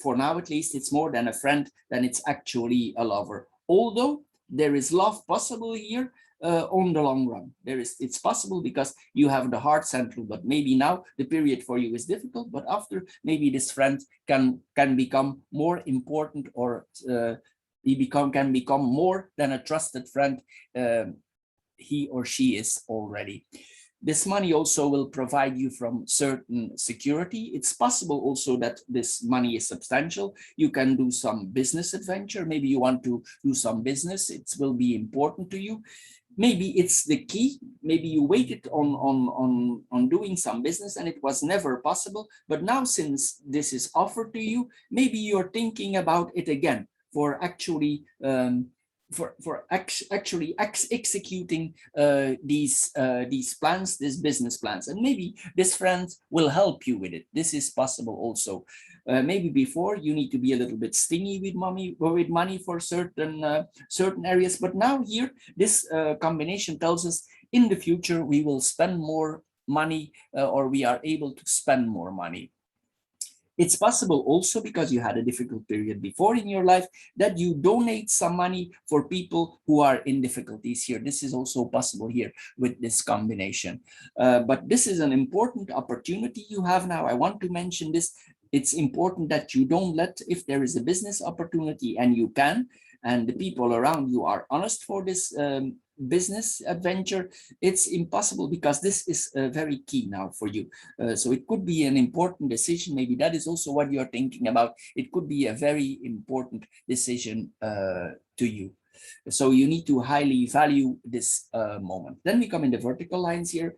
for now, at least, it's more than a friend, than it's actually a lover. Although there is love possible here, on the long run. It's possible because you have the heart central, but maybe now the period for you is difficult, but after, maybe this friend can become more important, or can become more than a trusted friend he or she is already. This money also will provide you from certain security. It's possible also that this money is substantial. You can do some business adventure. Maybe you want to do some business. It will be important to you. Maybe it's the key. Maybe you waited on doing some business and it was never possible. But now, since this is offered to you, maybe you're thinking about it again for actually executing these plans, these business plans, and maybe this friend will help you with it. This is possible also. Maybe before you need to be a little bit stingy with money for certain areas, but now here this combination tells us in the future we will spend more money, or we are able to spend more money. It's possible also, because you had a difficult period before in your life, that you donate some money for people who are in difficulties here. This is also possible here with this combination. But this is an important opportunity you have now. I want to mention this. It's important that you don't let, if there is a business opportunity and you can, and the people around you are honest for this business adventure, it's impossible, because this is very key now for you. So it could be an important decision. Maybe that is also what you're thinking about. It could be a very important decision to you. So you need to highly value this moment. Then we come in the vertical lines here.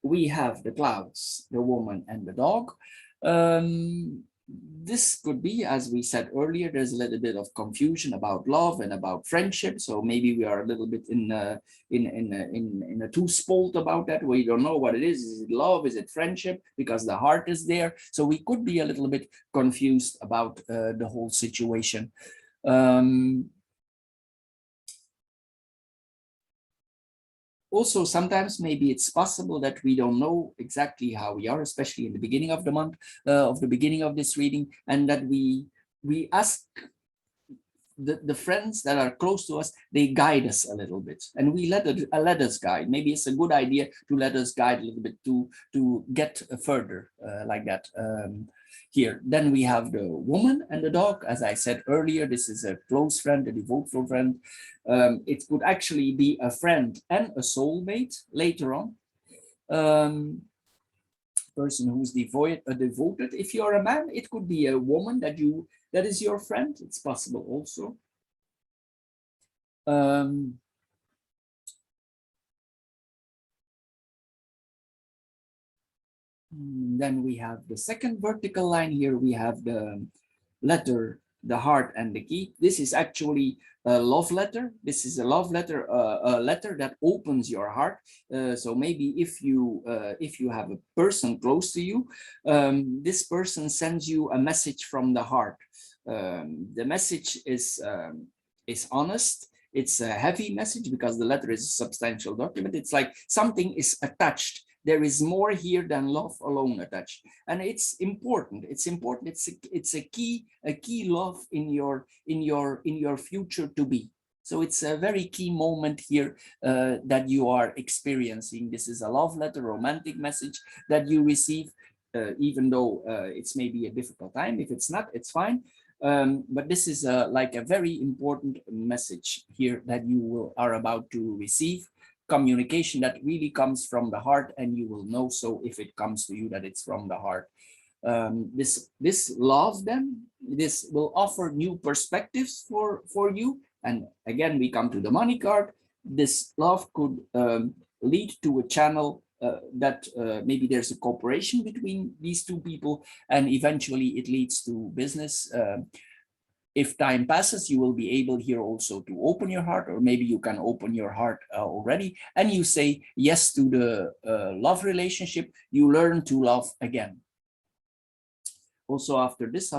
We have the clouds, the woman and the dog. This could be, as we said earlier, there's a little bit of confusion about love and about friendship. So maybe we are a little bit in a two-spalt about that. We don't know what it is. Is it love? Is it friendship? Because the heart is there. So we could be a little bit confused about the whole situation. Also, sometimes maybe it's possible that we don't know exactly how we are, especially in the beginning of the month, of the beginning of this reading, and that we ask the friends that are close to us, they guide us a little bit, and we let us guide. Maybe it's a good idea to let us guide a little bit to get further like that. Here, then we have the woman and the dog. As I said earlier, this is a close friend, a devoteful friend. It could actually be a friend and a soulmate later on. Person who's devoted. If you're a man, it could be a woman that is your friend. It's possible also. Then we have the second vertical line here. We have the letter, the heart, and the key. This is actually a love letter. This is a love letter, a letter that opens your heart. So maybe if you have a person close to you, this person sends you a message from the heart. The message is honest. It's a heavy message because the letter is a substantial document. It's like something is attached. There is more here than love alone attached, and it's important. It's important. It's a key love in your future to be. So it's a very key moment here that you are experiencing. This is a love letter, romantic message that you receive, even though it's maybe a difficult time. If it's not, it's fine. But this is like a very important message here that you are about to receive. Communication that really comes from the heart, and you will know so if it comes to you that it's from the heart. This love, then this will offer new perspectives for you. And again, we come to the money card. This love could lead to a channel that maybe there's a cooperation between these two people, and eventually it leads to business. If time passes, you will be able here also to open your heart, or maybe you can open your heart already, and you say yes to the love relationship. You learn to love again. Also, after this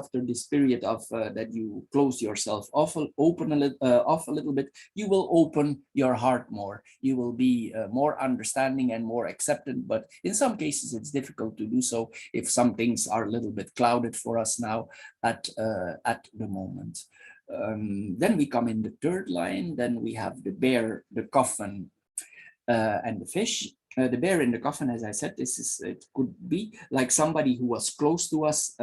period of that you close yourself off, off a little bit, you will open your heart more. You will be more understanding and more acceptant. But in some cases, it's difficult to do so if some things are a little bit clouded for us now at the moment. Then we come in the third line. Then we have the bear, the coffin, and the fish. The bear in the coffin, as I said, it could be like somebody who was close to us,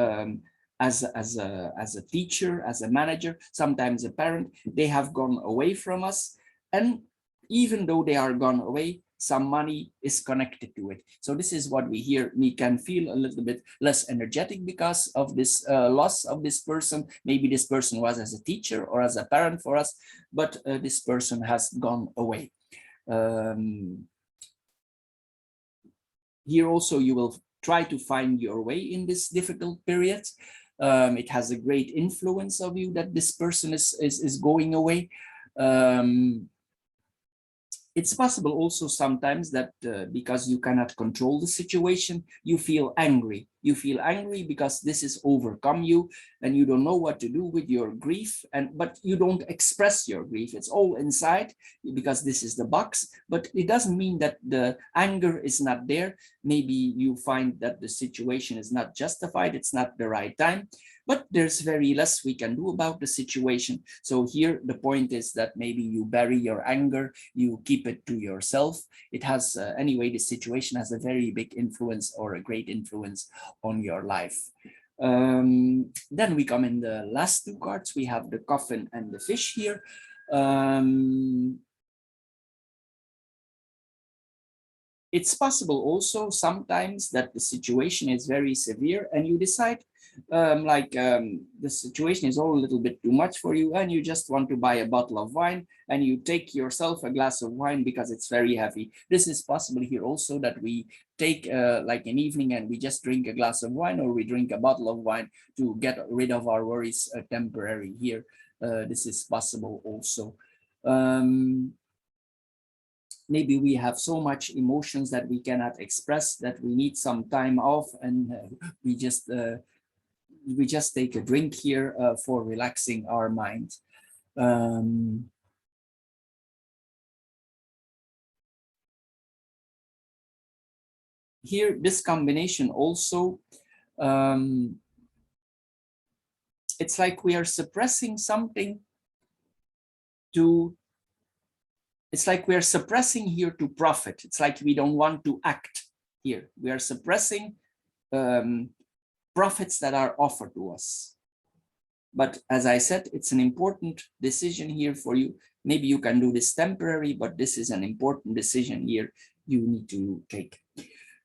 as a teacher, as a manager, sometimes a parent. They have gone away from us, and even though they are gone away, some money is connected to it. So this is what we hear. We can feel a little bit less energetic because of this loss of this person. Maybe this person was as a teacher or as a parent for us, but this person has gone away. Here also you will try to find your way in this difficult period. It has a great influence of you that this person is going away. It's possible also sometimes that because you cannot control the situation, you feel angry. You feel angry because this has overcome you, and you don't know what to do with your grief. But you don't express your grief. It's all inside because this is the box. But it doesn't mean that the anger is not there. Maybe you find that the situation is not justified. It's not the right time. But there's very less we can do about the situation. So here the point is that maybe you bury your anger, you keep it to yourself. It has, anyway, the situation has a very big influence, or a great influence on your life. Then we come in the last two cards. We have the coffin and the fish here. It's possible also sometimes that the situation is very severe and you decide the situation is all a little bit too much for you, and you just want to buy a bottle of wine, and you take yourself a glass of wine because it's very heavy. This is possible here also, that we take like an evening and we just drink a glass of wine, or we drink a bottle of wine to get rid of our worries temporary here. This is possible also. Maybe we have so much emotions that we cannot express, that we need some time off, and we just take a drink here for relaxing our mind. Here, this combination also, it's like we are suppressing something to, it's like we are suppressing here to profit. It's like we don't want to act here. We are suppressing profits that are offered to us. But as I said, it's an important decision here for you. Maybe you can do this temporary, but this is an important decision here you need to take.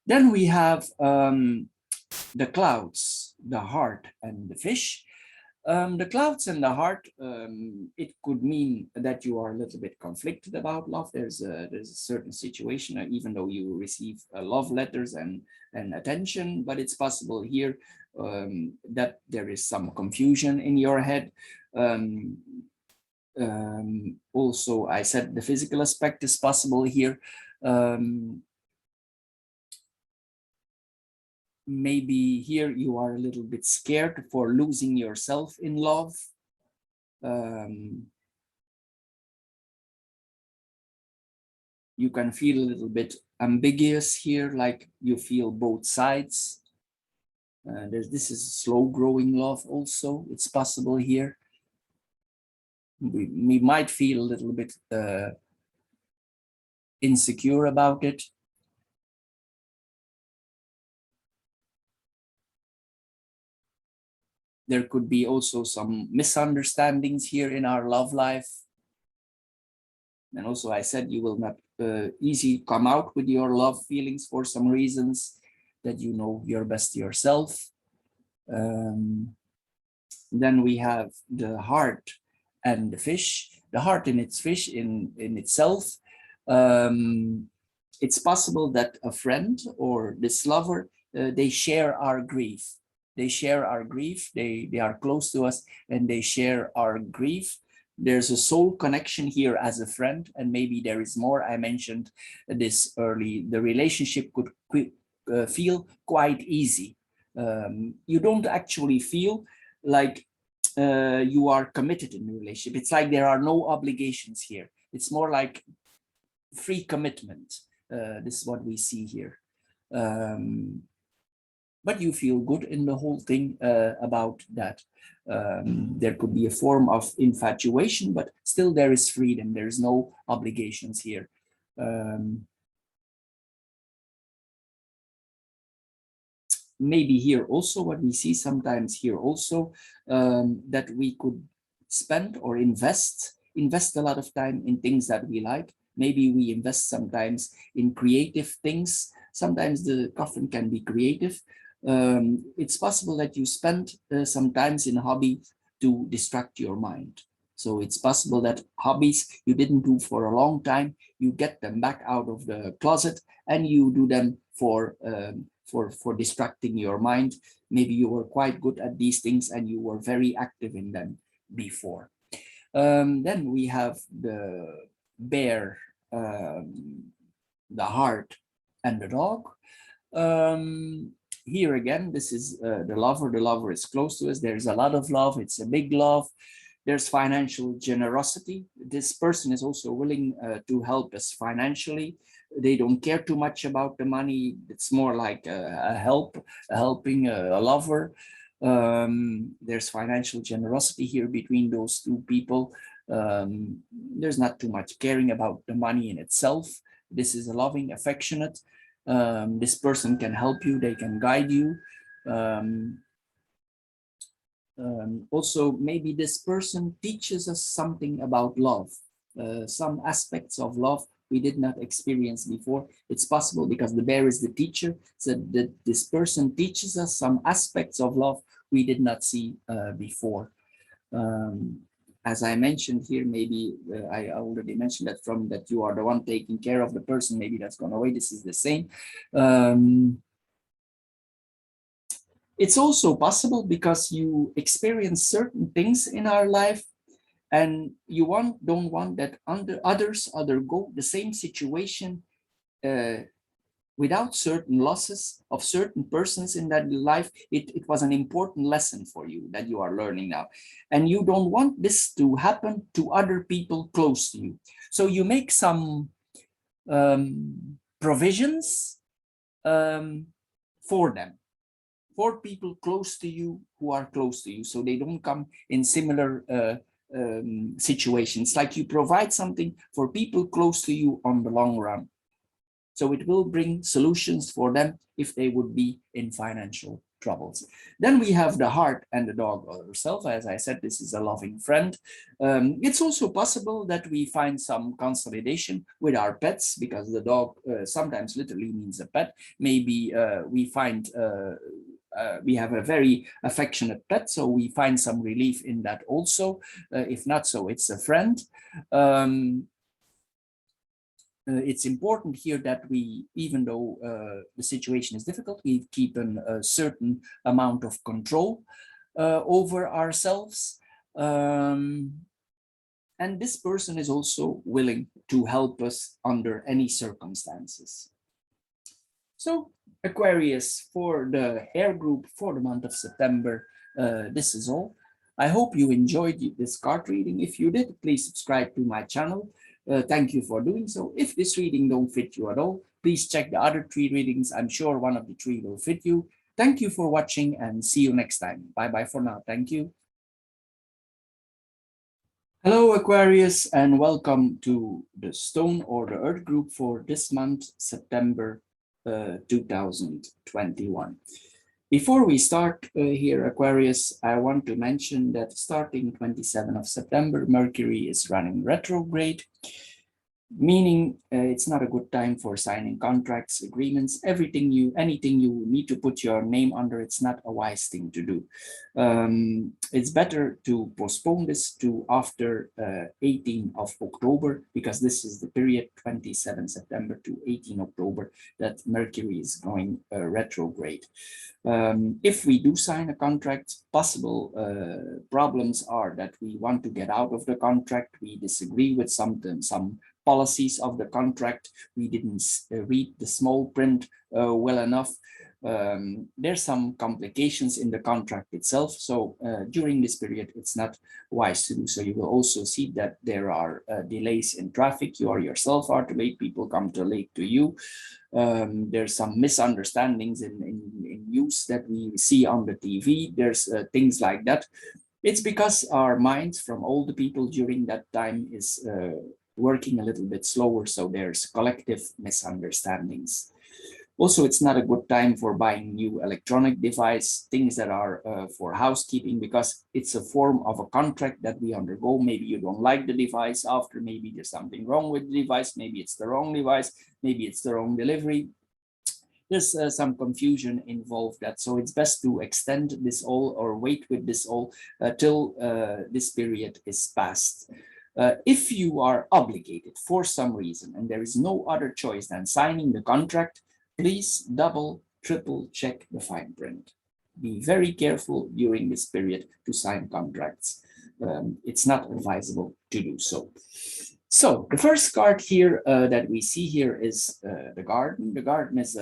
Then we have the clouds, the heart, and the fish. The clouds and the heart, it could mean that you are a little bit conflicted about love. There's a certain situation, even though you receive love letters and attention, but it's possible here that there is some confusion in your head. Also, I said the physical aspect is possible here. Maybe here you are a little bit scared for losing yourself in love. You can feel a little bit ambiguous here, like you feel both sides. This is slow growing love also. It's possible here. We might feel a little bit insecure about it. There could be also some misunderstandings here in our love life. And also, I said you will not easily come out with your love feelings for some reasons that you know you're best yourself. Then we have the heart and the fish. The heart in its fish in itself. It's possible that a friend or this lover, they share our grief. They share our grief. They are close to us and they share our grief. There's a soul connection here as a friend, and maybe there is more. I mentioned this early. The relationship could feel quite easy. You don't actually feel like you are committed in the relationship. It's like there are no obligations here. It's more like free commitment. This is what we see here. But you feel good in the whole thing about that. There could be a form of infatuation, but still there is freedom. There's no obligations here. Maybe here also what we see sometimes here also, that we could spend or invest a lot of time in things that we like. Maybe we invest sometimes in creative things. Sometimes the coffin can be creative. It's possible that you spend sometimes in a hobby to distract your mind. So it's possible that hobbies you didn't do for a long time, you get them back out of the closet and you do them for distracting your mind. Maybe you were quite good at these things and you were very active in them before. Then we have the bear, the heart, and the dog. Here again, this is the lover. The lover is close to us. There's a lot of love. It's a big love. There's financial generosity. This person is also willing to help us financially. They don't care too much about the money. It's more like a helping a lover. There's financial generosity here between those two people. There's not too much caring about the money in itself. This is a loving, affectionate. This person can help you. They can guide you. Also, maybe this person teaches us something about love, some aspects of love we did not experience before. It's possible because the bear is the teacher, so that this person teaches us some aspects of love we did not see before. As I mentioned here, maybe I already mentioned that from that you are the one taking care of the person, maybe that's gone away. This is the same. It's also possible because you experience certain things in our life and you don't want that others undergo the same situation without certain losses of certain persons in that life. It was an important lesson for you that you are learning now. And you don't want this to happen to other people close to you. So you make some provisions for them, for people close to you who are close to you, so they don't come in similar situations. Like you provide something for people close to you on the long run. So it will bring solutions for them if they would be in financial troubles. Then we have the heart and the dog herself. As I said, this is a loving friend. It's also possible that we find some consolidation with our pets, because the dog sometimes literally means a pet. Maybe we find we have a very affectionate pet, so we find some relief in that also. If not so, it's a friend. It's important here that we, even though the situation is difficult, we keep a certain amount of control over ourselves. And this person is also willing to help us under any circumstances. So Aquarius, for the hair group for the month of September, this is all. I hope you enjoyed this card reading. If you did, please subscribe to my channel. Thank you for doing so. If this reading don't fit you at all, please check the other 3 readings. I'm sure one of the 3 will fit you. Thank you for watching and see you next time. Bye-bye for now. Thank you. Hello Aquarius, and welcome to the Stone or the Earth group for this month, September 2021. Before we start here, Aquarius, I want to mention that starting 27th of September, Mercury is running retrograde. meaning it's not a good time for signing contracts, agreements, anything you need to put your name under. It's not a wise thing to do. It's better to postpone this to after 18th of October, because this is the period 27 September to 18 October that Mercury is going retrograde. If we do sign a contract, possible problems are that we want to get out of the contract, we disagree with some policies of the contract, we didn't read the small print well enough. There's some complications in the contract itself, so during this period it's not wise to do so. You will also see that there are delays in traffic. You are yourself are too late, people come too late to you. There's some misunderstandings in news that we see on the TV. There's things like that. It's because our minds from all the people during that time is working a little bit slower, so there's collective misunderstandings. Also, it's not a good time for buying new electronic device, things that are for housekeeping, because it's a form of a contract that we undergo. Maybe you don't like the device after, maybe there's something wrong with the device, maybe it's the wrong device, maybe it's the wrong delivery. There's some confusion involved that, so it's best to extend this all or wait with this all till this period is passed. If you are obligated for some reason and there is no other choice than signing the contract, please double, triple check the fine print. Be very careful during this period to sign contracts. It's not advisable to do so. So the first card here that we see here is the garden. The garden is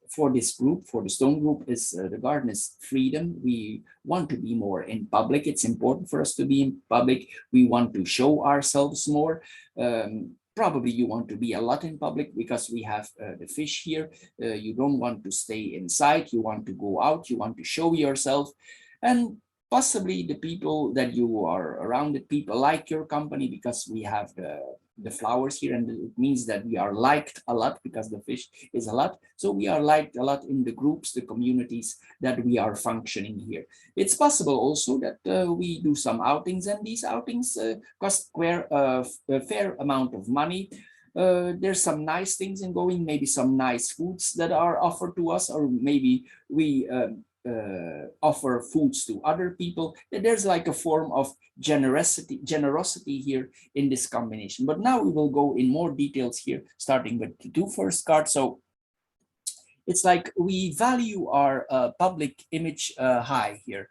for this group, for the stone group, is the garden is freedom. We want to be more in public. It's important for us to be in public. We want to show ourselves more. Probably you want to be a lot in public because we have the fish here. You don't want to stay inside. You want to go out. You want to show yourself. And possibly the people that you are around, the people like your company because we have the flowers here, and it means that we are liked a lot because the fish is a lot. So we are liked a lot in the groups, the communities that we are functioning here. It's possible also that we do some outings, and these outings cost a fair amount of money. There's some nice things in going, maybe some nice foods that are offered to us, or maybe we offer foods to other people. There's like a form of generosity here in this combination. But now we will go in more details here, starting with the two first cards. So it's like we value our public image high here.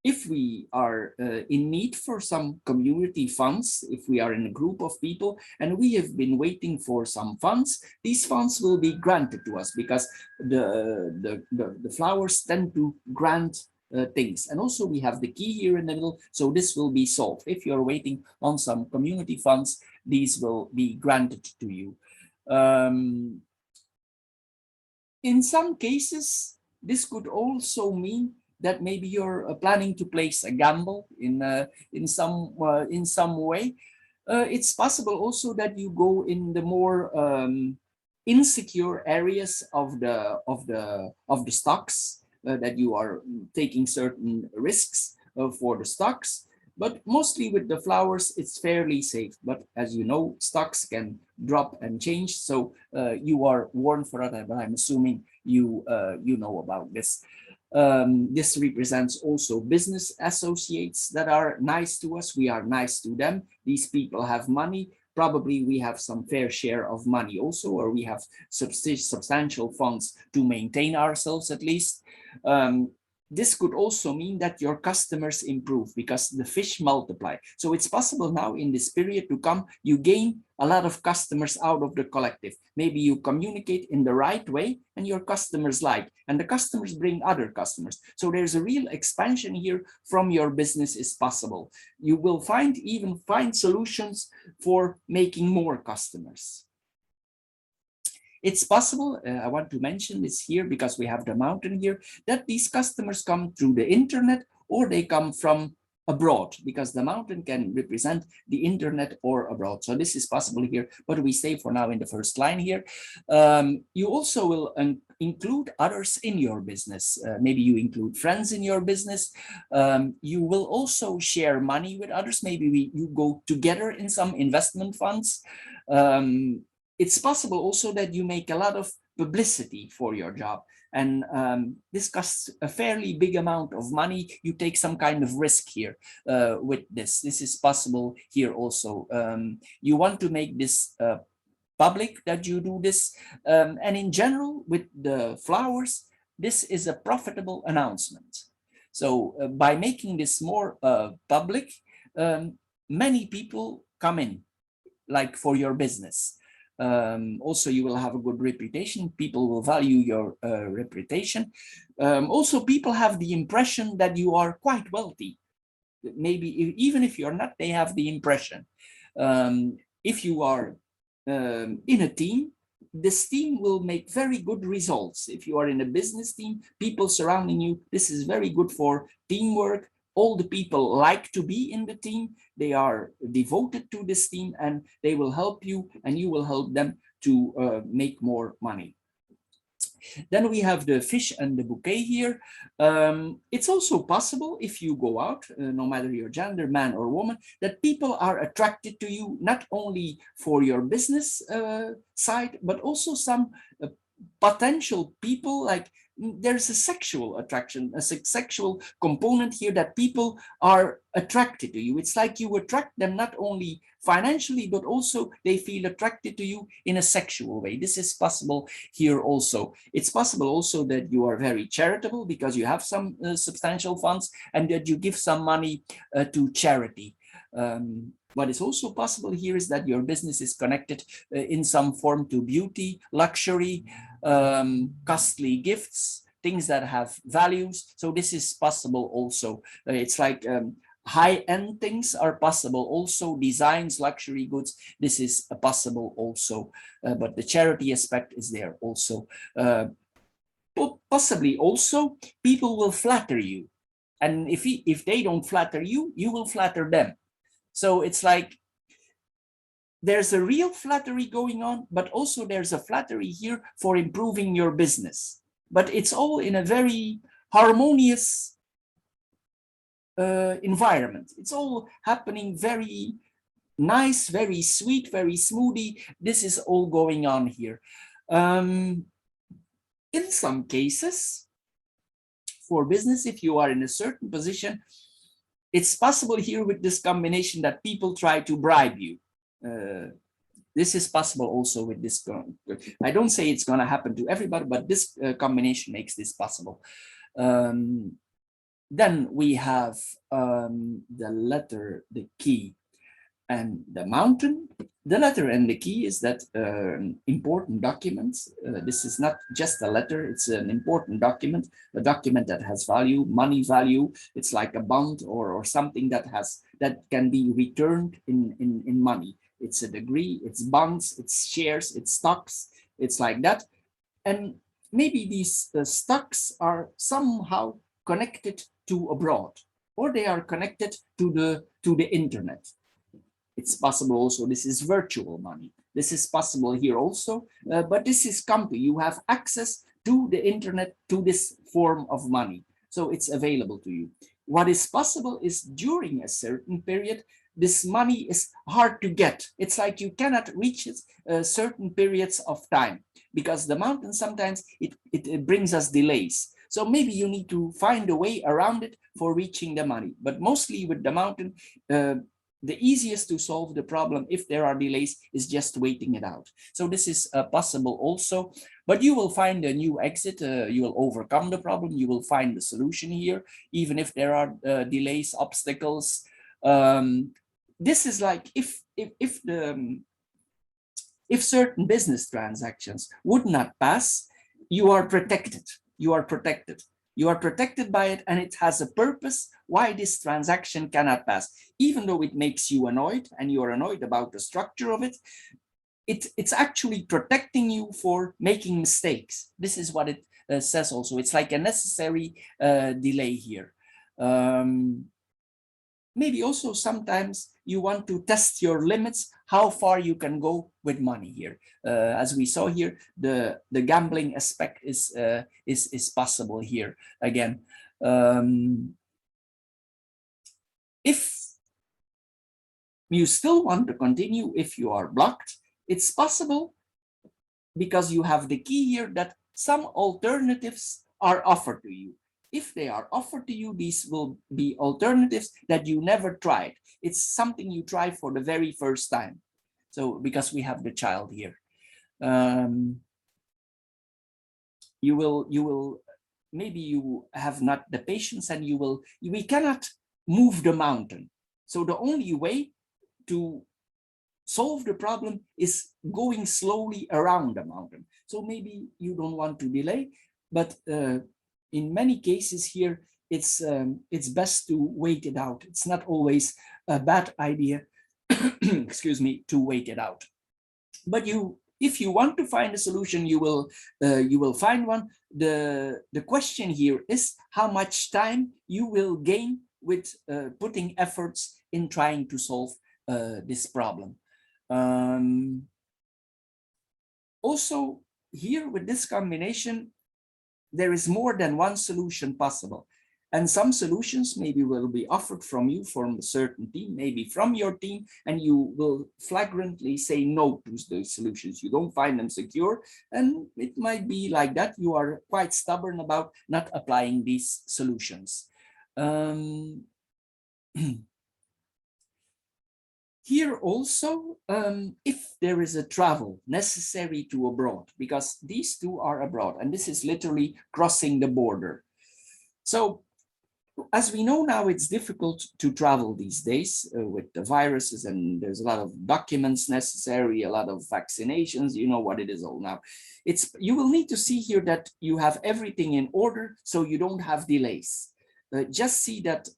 If we are in need for some community funds, if we are in a group of people and we have been waiting for some funds, these funds will be granted to us because the flowers tend to grant things. And also we have the key here in the middle, so this will be solved. If you're waiting on some community funds, these will be granted to you. In some cases, this could also mean that maybe you're planning to place a gamble in some way. It's possible also that you go in the more insecure areas of the stocks, that you are taking certain risks for the stocks. But mostly with the flowers, it's fairly safe. But as you know, stocks can drop and change. So you are warned for that, but I'm assuming you know about this. This represents also business associates that are nice to us. We are nice to them. These people have money. Probably we have some fair share of money also, or we have substantial funds to maintain ourselves at least. This could also mean that your customers improve because the fish multiply. So it's possible now in this period to come, you gain a lot of customers out of the collective. Maybe you communicate in the right way and your customers like, and the customers bring other customers. So there's a real expansion here from your business is possible. You will even find solutions for making more customers. It's possible, I want to mention this here because we have the mountain here, that these customers come through the internet or they come from abroad, because the mountain can represent the internet or abroad. So this is possible here, but we stay for now in the first line here. You also will include others in your business. Maybe you include friends in your business. You will also share money with others. Maybe you go together in some investment funds. It's possible also that you make a lot of publicity for your job. And this costs a fairly big amount of money. You take some kind of risk here with this. This is possible here also. You want to make this public that you do this. And in general, with the flowers, this is a profitable announcement. So by making this more public, many people come in, like for your business. Also, you will have a good reputation. People will value your reputation. Also, people have the impression that you are quite wealthy. Maybe even if you're not, they have the impression. If you are in a team, this team will make very good results. If you are in a business team, people surrounding you, this is very good for teamwork. All the people like to be in the team. They are devoted to this team, and they will help you, and you will help them to make more money. Then we have the fish and the bouquet here. It's also possible, if you go out, no matter your gender, man or woman, that people are attracted to you, not only for your business side, but also some potential people, like there's a sexual attraction, a sexual component here, that people are attracted to you. It's like you attract them not only financially, but also they feel attracted to you in a sexual way. This is possible here also. It's possible also that you are very charitable because you have some substantial funds, and that you give some money to charity. What is also possible here is that your business is connected in some form to beauty, luxury, costly gifts, things that have values. So this is possible also. It's like high-end things are possible also. Designs, luxury goods, this is possible also. But the charity aspect is there also. Possibly also, people will flatter you. And if they don't flatter you, you will flatter them. So it's like there's a real flattery going on, but also there's a flattery here for improving your business. But it's all in a very harmonious environment. It's all happening very nice, very sweet, very smoothly. This is all going on here. In some cases, for business, if you are in a certain position, it's possible here with this combination that people try to bribe you. This is possible also with this. I don't say it's going to happen to everybody, but this combination makes this possible. Then we have the letter, the key, and the mountain. The letter and the key is that important documents. This is not just a letter, it's an important document, a document that has value, money value. It's like a bond or something that can be returned in money. It's a degree, it's bonds, it's shares, it's stocks, it's like that. And maybe these stocks are somehow connected to abroad, or they are connected to the internet. It's possible also this is virtual money. This is possible here also, but this is you have access to the internet, to this form of money. So it's available to you. What is possible is during a certain period, this money is hard to get. It's like you cannot reach it certain periods of time, because the mountain sometimes it brings us delays. So maybe you need to find a way around it for reaching the money. But mostly with the mountain, the easiest to solve the problem if there are delays is just waiting it out. So this is possible also, but you will find a new exit. You will overcome the problem. You will find the solution here, even if there are delays, obstacles. This is like if certain business transactions would not pass, you are protected. You are protected. You are protected by it, and it has a purpose why this transaction cannot pass. Even though it makes you annoyed, and you are annoyed about the structure of it, it's actually protecting you for making mistakes. This is what it says also. It's like a necessary delay here. maybe also sometimes you want to test your limits, how far you can go with money here. As we saw here, the gambling aspect is possible here again. If you still want to continue, if you are blocked, it's possible, because you have the key here, that some alternatives are offered to you. If they are offered to you, these will be alternatives that you never tried. It's something you try for the very first time. So because we have the child here, you will maybe you have not the patience, and we cannot move the mountain. So the only way to solve the problem is going slowly around the mountain. So maybe you don't want to delay, but in many cases here, it's best to wait it out. It's not always a bad idea, excuse me, to wait it out. But if you want to find a solution, you will find one. The question here is how much time you will gain with putting efforts in trying to solve this problem. Also, here with this combination, there is more than one solution possible. And some solutions maybe will be offered from you, from a certain team, maybe from your team, and you will flagrantly say no to those solutions. You don't find them secure, and it might be like that. You are quite stubborn about not applying these solutions. Here also, if there is a travel necessary to abroad, because these two are abroad, and this is literally crossing the border. So as we know now, it's difficult to travel these days with the viruses, and there's a lot of documents necessary, a lot of vaccinations, you know what it is all now. You will need to see here that you have everything in order, so you don't have delays. Just see that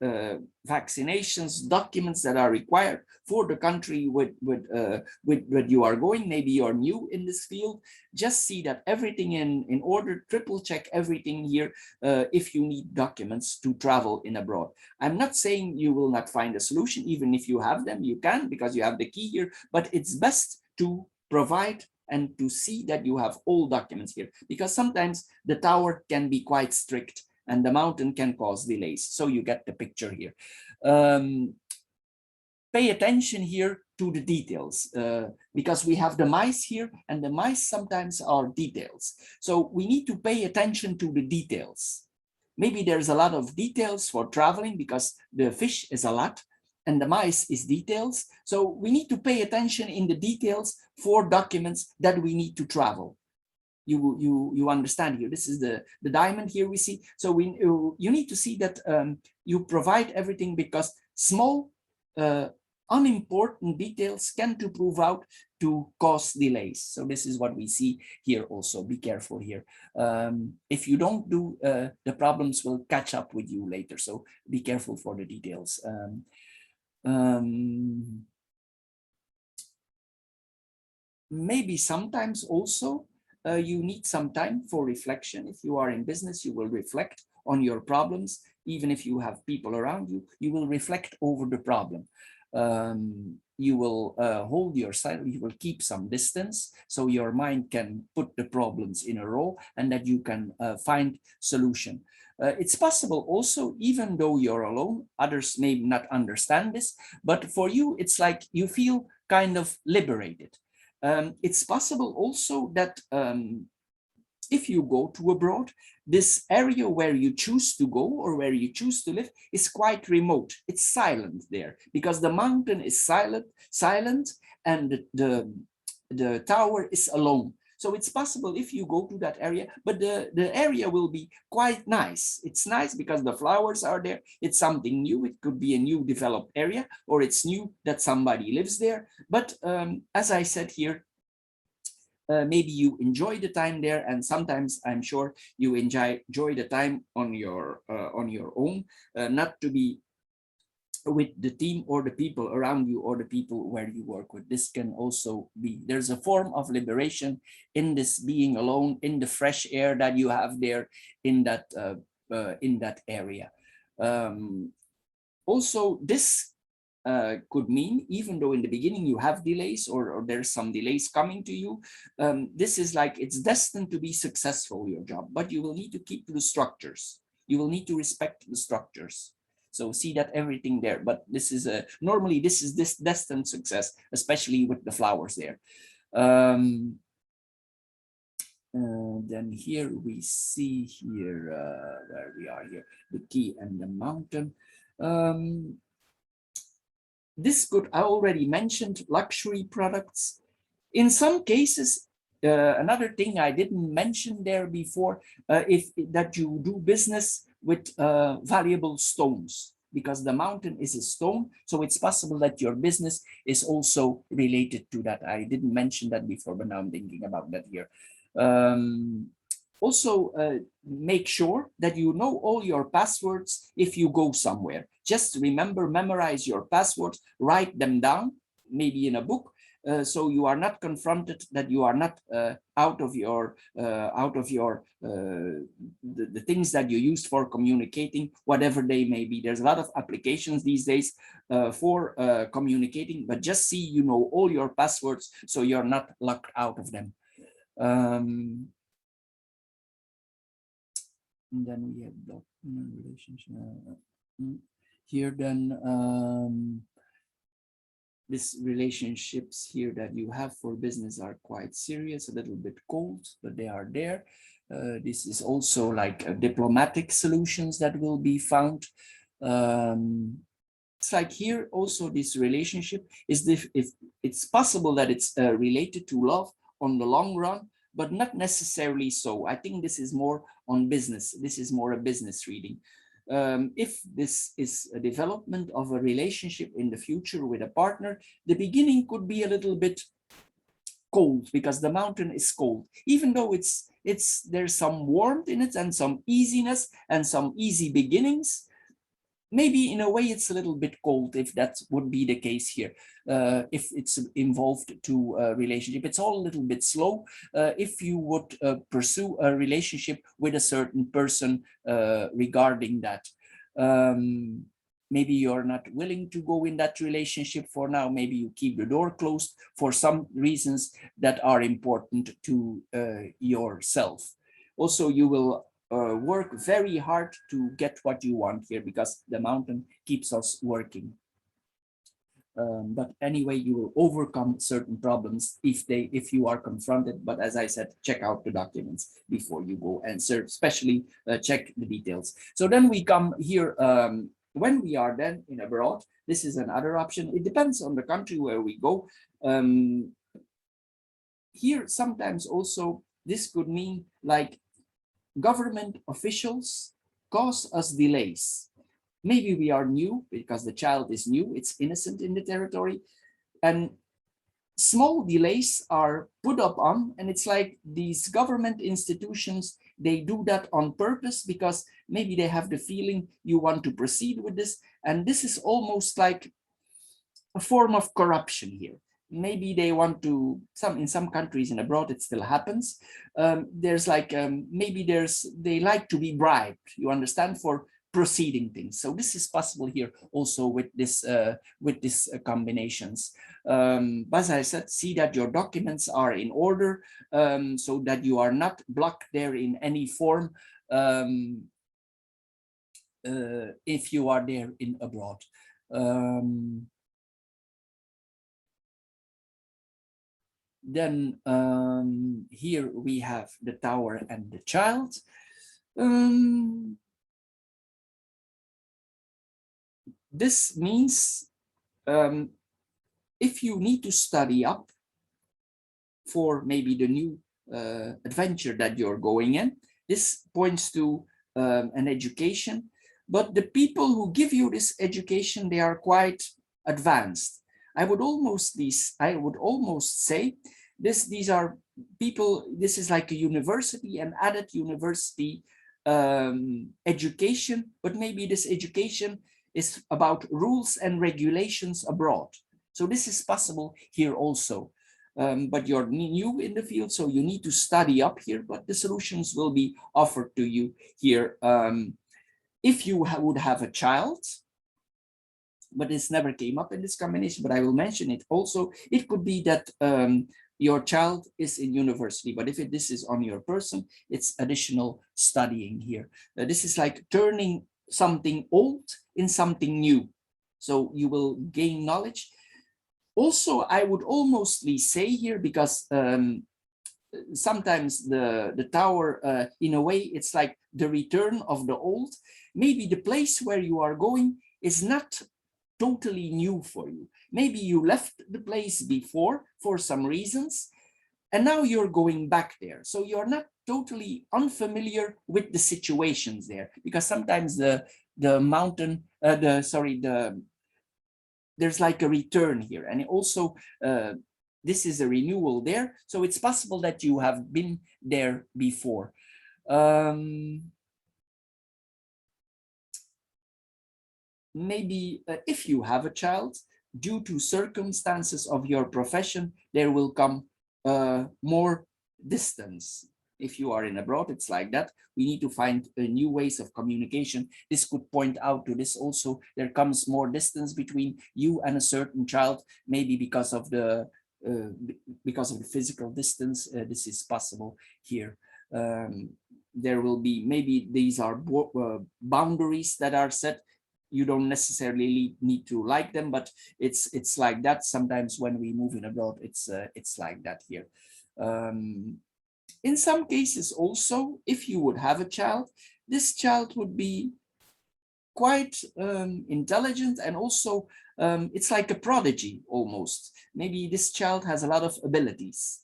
vaccinations, documents that are required for the country with you are going, maybe you're new in this field, just see that everything in order, triple check everything here if you need documents to travel in abroad. I'm not saying you will not find a solution, even if you have them, you can, because you have the key here, but it's best to provide and to see that you have all documents here, because sometimes the tower can be quite strict and the mountain can cause delays. So you get the picture here. Pay attention here to the details because we have the mice here, and the mice sometimes are details. So we need to pay attention to the details. Maybe there's a lot of details for traveling because the fish is a lot and the mice is details. So we need to pay attention in the details for documents that we need to travel. You understand here. This is the diamond here we see. So you need to see that you provide everything, because small unimportant details can to prove out to cause delays. So this is what we see here also. Be careful here. If you don't do, the problems will catch up with you later. So be careful for the details. Maybe sometimes also you need some time for reflection. If you are in business, you will reflect on your problems. Even if you have people around you, you will reflect over the problem. You will hold your silence, you will keep some distance, so your mind can put the problems in a row and that you can find solution. It's possible also, even though you're alone, others may not understand this, but for you, it's like you feel kind of liberated. It's possible also that if you go to abroad, this area where you choose to go or where you choose to live is quite remote. It's silent there because the mountain is silent and the tower is alone. So it's possible if you go to that area, but the area will be quite nice. It's nice because the flowers are there. It's something new. It could be a new developed area, or it's new that somebody lives there. But as I said here, maybe you enjoy the time there, and sometimes I'm sure you enjoy the time on your own, not to be with the team or the people around you or the people where you work with. This can also be, there's a form of liberation in this being alone, in the fresh air that you have there in that area. Also, this could mean, even though in the beginning you have delays or there's some delays coming to you, this is like it's destined to be successful, your job, but you will need to keep to the structures. You will need to respect the structures. So see that everything there, but this is normally this is this destined success, especially with the flowers there. Then here we see here, where we are here, the key and the mountain. This could, I already mentioned luxury products. In some cases, another thing I didn't mention there before, if that you do business with valuable stones, because the mountain is a stone, so it's possible that your business is also related to that. I didn't mention that before, but now I'm thinking about that here. Also, make sure that you know all your passwords if you go somewhere. Just remember, memorize your passwords, write them down, maybe in a book, so you are not confronted that you are not out of your the things that you used for communicating, whatever they may be. There's a lot of applications these days for communicating, but just see you know all your passwords so you're not locked out of them. And then we have document relationship here. Then these relationships here that you have for business are quite serious, a little bit cold, but they are there. This is also like diplomatic solutions that will be found. It's like here also this relationship is if it's possible that it's related to love on the long run, but not necessarily so. I think this is more on business. This is more a business reading. If this is a development of a relationship in the future with a partner, the beginning could be a little bit cold because the mountain is cold, even though there's some warmth in it and some easiness and some easy beginnings. Maybe in a way it's a little bit cold if that would be the case here. If it's involved to a relationship, it's all a little bit slow. If you would pursue a relationship with a certain person regarding that, maybe you're not willing to go in that relationship for now. Maybe you keep the door closed for some reasons that are important to yourself. Also, you will work very hard to get what you want here because the mountain keeps us working. But anyway, you will overcome certain problems if you are confronted. But as I said, check out the documents before you go answer, especially check the details. So then we come here when we are then in abroad. This is another option. It depends on the country where we go. Here sometimes also this could mean like government officials cause us delays. Maybe we are new because the child is new, it's innocent in the territory, and small delays are put up on, and it's like these government institutions, they do that on purpose because maybe they have the feeling you want to proceed with this, and this is almost like a form of corruption here. Maybe they want to, in some countries and abroad it still happens. There's like maybe they like to be bribed, you understand, for proceeding things. So this is possible here also with this combinations. As I said, see that your documents are in order, so that you are not blocked there in any form if you are there in abroad. Then here we have the tower and the child. This means if you need to study up for maybe the new adventure that you're going in, this points to an education. But the people who give you this education, they are quite advanced. I would almost say these are people, this is like a university, an added university education, but maybe this education is about rules and regulations abroad. So this is possible here also. But you're new in the field, so you need to study up here, but the solutions will be offered to you here. If you would have a child, but this never came up in this combination, but I will mention it also. It could be that your child is in university, but if this is on your person, it's additional studying here. This is like turning something old in something new. So you will gain knowledge. Also, I would almostly say here, because sometimes the tower, in a way, it's like the return of the old. Maybe the place where you are going is not totally new for you. Maybe you left the place before for some reasons, and now you're going back there. So you're not totally unfamiliar with the situations there, because sometimes the mountain, there's like a return here, and also this is a renewal there. So it's possible that you have been there before. Maybe if you have a child, due to circumstances of your profession, there will come more distance. If you are in abroad, it's like that. We need to find new ways of communication. This could point out to this also. There comes more distance between you and a certain child, maybe because of the physical distance. This is possible here. There will be, maybe these are boundaries that are set. You don't necessarily need to like them, but it's like that. Sometimes when we move in abroad, it's like that here. In some cases also, if you would have a child, this child would be quite intelligent, and also it's like a prodigy almost. Maybe this child has a lot of abilities.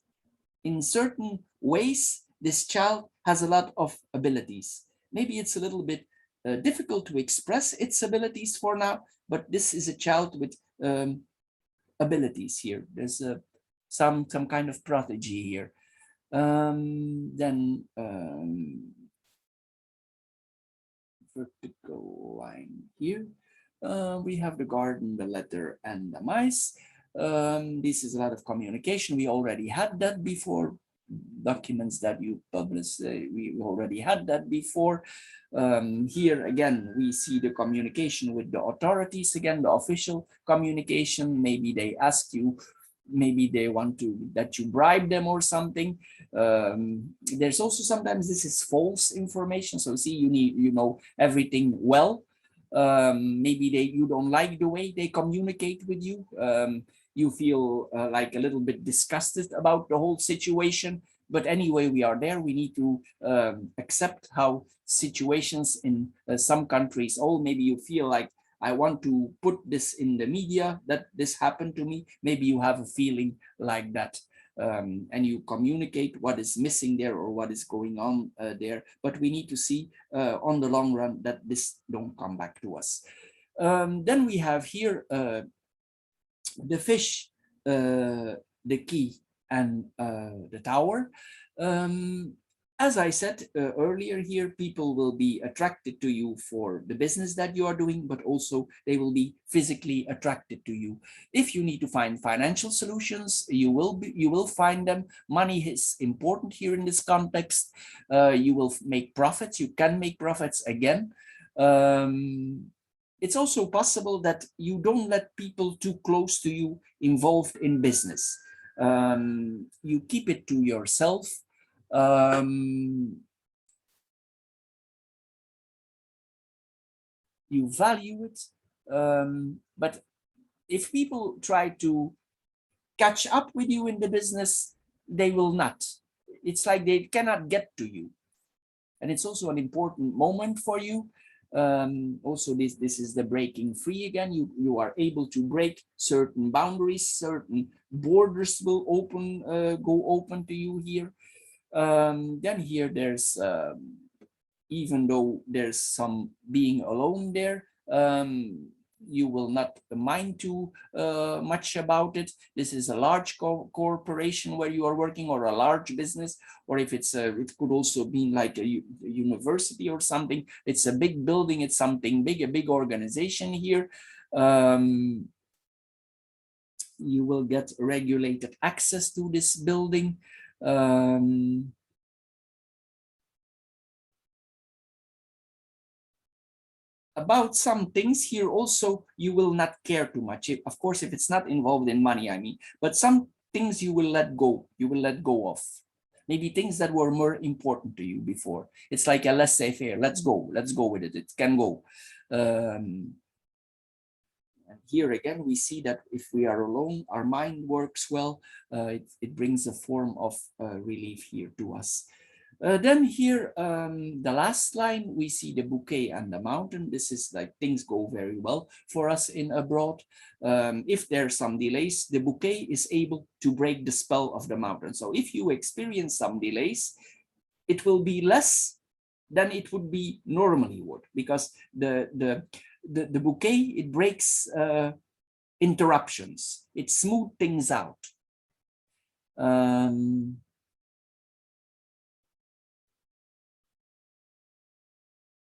In certain ways, this child has a lot of abilities. Maybe it's a little bit difficult to express its abilities for now, but this is a child with abilities here. There's some kind of prodigy here. Then vertical line here. We have the garden, the letter, and the mice. This is a lot of communication. We already had that before. Documents that you publish, we already had that before. Here again, we see the communication with the authorities, again, the official communication. Maybe they ask you, maybe they want to that you bribe them or something. There's also sometimes this is false information. So see, you know everything well. Maybe you don't like the way they communicate with you. You feel like a little bit disgusted about the whole situation. But anyway, we are there. We need to accept how situations in some countries, maybe you feel like, I want to put this in the media that this happened to me. Maybe you have a feeling like that. And you communicate what is missing there or what is going on there. But we need to see on the long run that this don't come back to us. Then we have here the fish, the key, and the tower. As I said earlier here, people will be attracted to you for the business that you are doing, but also they will be physically attracted to you. If you need to find financial solutions, you will find them. Money is important here in this context. You will make profits. You can make profits again. It's also possible that you don't let people too close to you involved in business. You keep it to yourself. You value it, but if people try to catch up with you in the business, they will not. It's like they cannot get to you, and it's also an important moment for you. Also, this is the breaking free again. You are able to break certain boundaries, certain borders will go open to you here. Then here there's even though there's some being alone there, you will not mind too much about it. This is a large corporation where you are working, or a large business, or if it's it could also be like a university or something. It's a big building, it's something big, a big organization here. You will get regulated access to this building. about some things here also, you will not care too much. Of course, if it's not involved in money, I mean, but some things you will let go, of. Maybe things that were more important to you before. It's like a laissez-faire. Let's go with it. It can go. And here again, we see that if we are alone, our mind works well. It brings a form of relief here to us. Then here, the last line, we see the bouquet and the mountain. This is like things go very well for us in abroad. If there's some delays, the bouquet is able to break the spell of the mountain. So if you experience some delays, it will be less than it would be normally would, because the bouquet, it breaks interruptions. It smooths things out.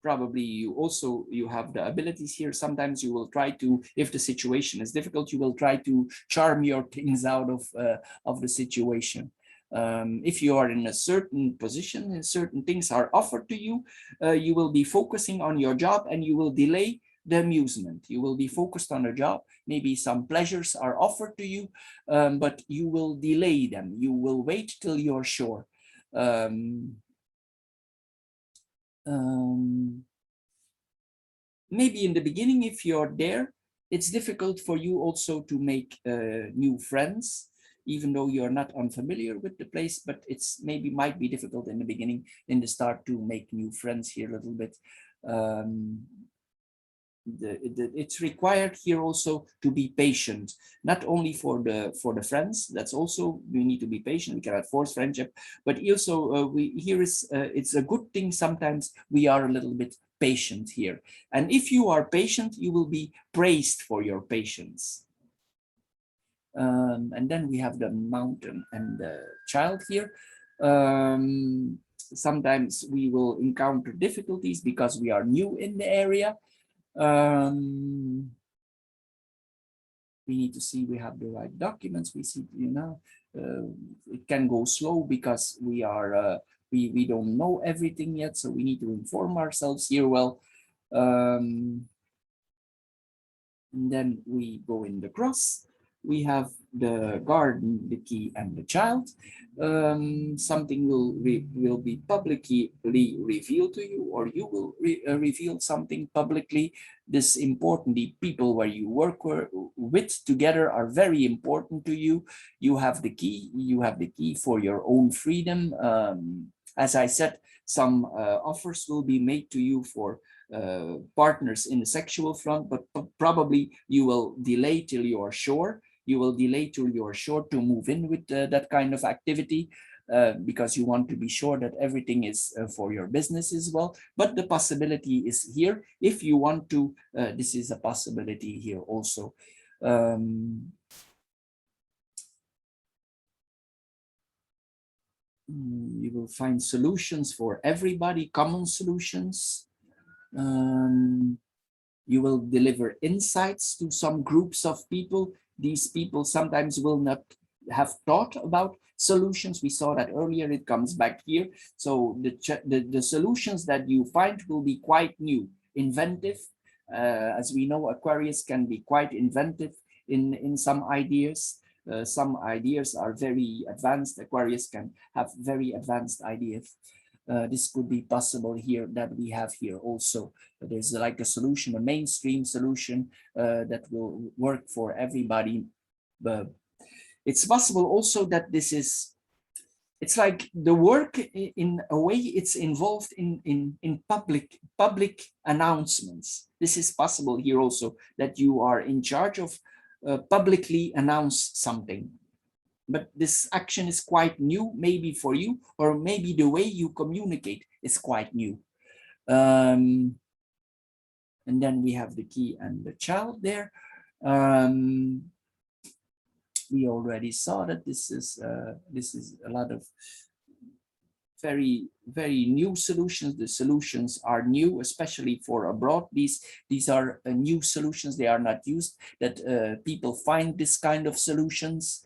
Probably you have the abilities here. Sometimes you will try to, if the situation is difficult, you will try to charm your things out of the situation. If you are in a certain position and certain things are offered to you, you will be focusing on your job and you will delay the amusement. You will be focused on a job. Maybe some pleasures are offered to you, but you will delay them. You will wait till you're sure. Maybe in the beginning, if you're there, it's difficult for you also to make new friends, even though you're not unfamiliar with the place, but it's maybe might be difficult in the beginning, in the start, to make new friends here a little bit. It's required here also to be patient, not only for the friends. That's also, we need to be patient. We cannot force friendship, but also it's a good thing sometimes we are a little bit patient here. And if you are patient, you will be praised for your patience. And then we have the mountain and the child here. Sometimes we will encounter difficulties because we are new in the area. We need to see we have the right documents. We see, it can go slow because we are we don't know everything yet, so we need to inform ourselves here well. And then we go in the cross. We have the garden, the key, and the child. Something will be publicly revealed to you, or you will reveal something publicly. This important. The people where you work with together are very important to you. You have the key. You have the key for your own freedom. As I said, some offers will be made to you for partners in the sexual front, but probably you will delay till you are sure. You will delay till you are sure to move in with that kind of activity, because you want to be sure that everything is for your business as well. But the possibility is here. If you want to, this is a possibility here also. You will find solutions for everybody, common solutions. You will deliver insights to some groups of people. These people sometimes will not have thought about solutions. We saw that earlier, it comes back here. So the solutions that you find will be quite new, inventive. As we know, Aquarius can be quite inventive in some ideas. Some ideas are very advanced. Aquarius can have very advanced ideas. This could be possible here that we have here also. There's like a solution, a mainstream solution that will work for everybody. It's possible also that this is, it's like the work in a way, it's involved in public announcements. This is possible here also, that you are in charge of publicly announce something. But this action is quite new, maybe for you, or maybe the way you communicate is quite new. And then we have the key and the child there. We already saw that this is a lot of very new solutions. The solutions are new, especially for abroad. These are new solutions. They are not used, that people find this kind of solutions.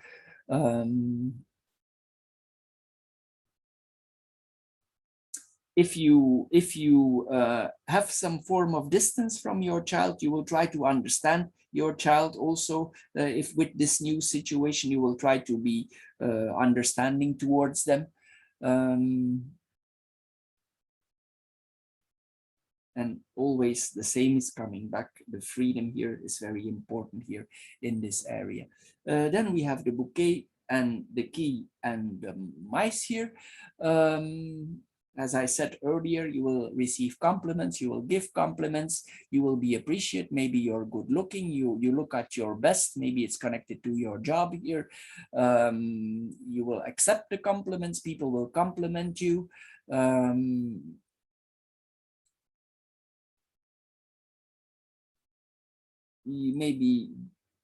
if you have some form of distance from your child, you will try to understand your child also. If with this new situation, you will try to be understanding towards them. And always the same is coming back. The freedom here is very important here in this area. Then we have the bouquet and the key and the mice here. As I said earlier, you will receive compliments, you will give compliments, you will be appreciated. Maybe you're good looking, you look at your best, maybe it's connected to your job here. You will accept the compliments, people will compliment you. Maybe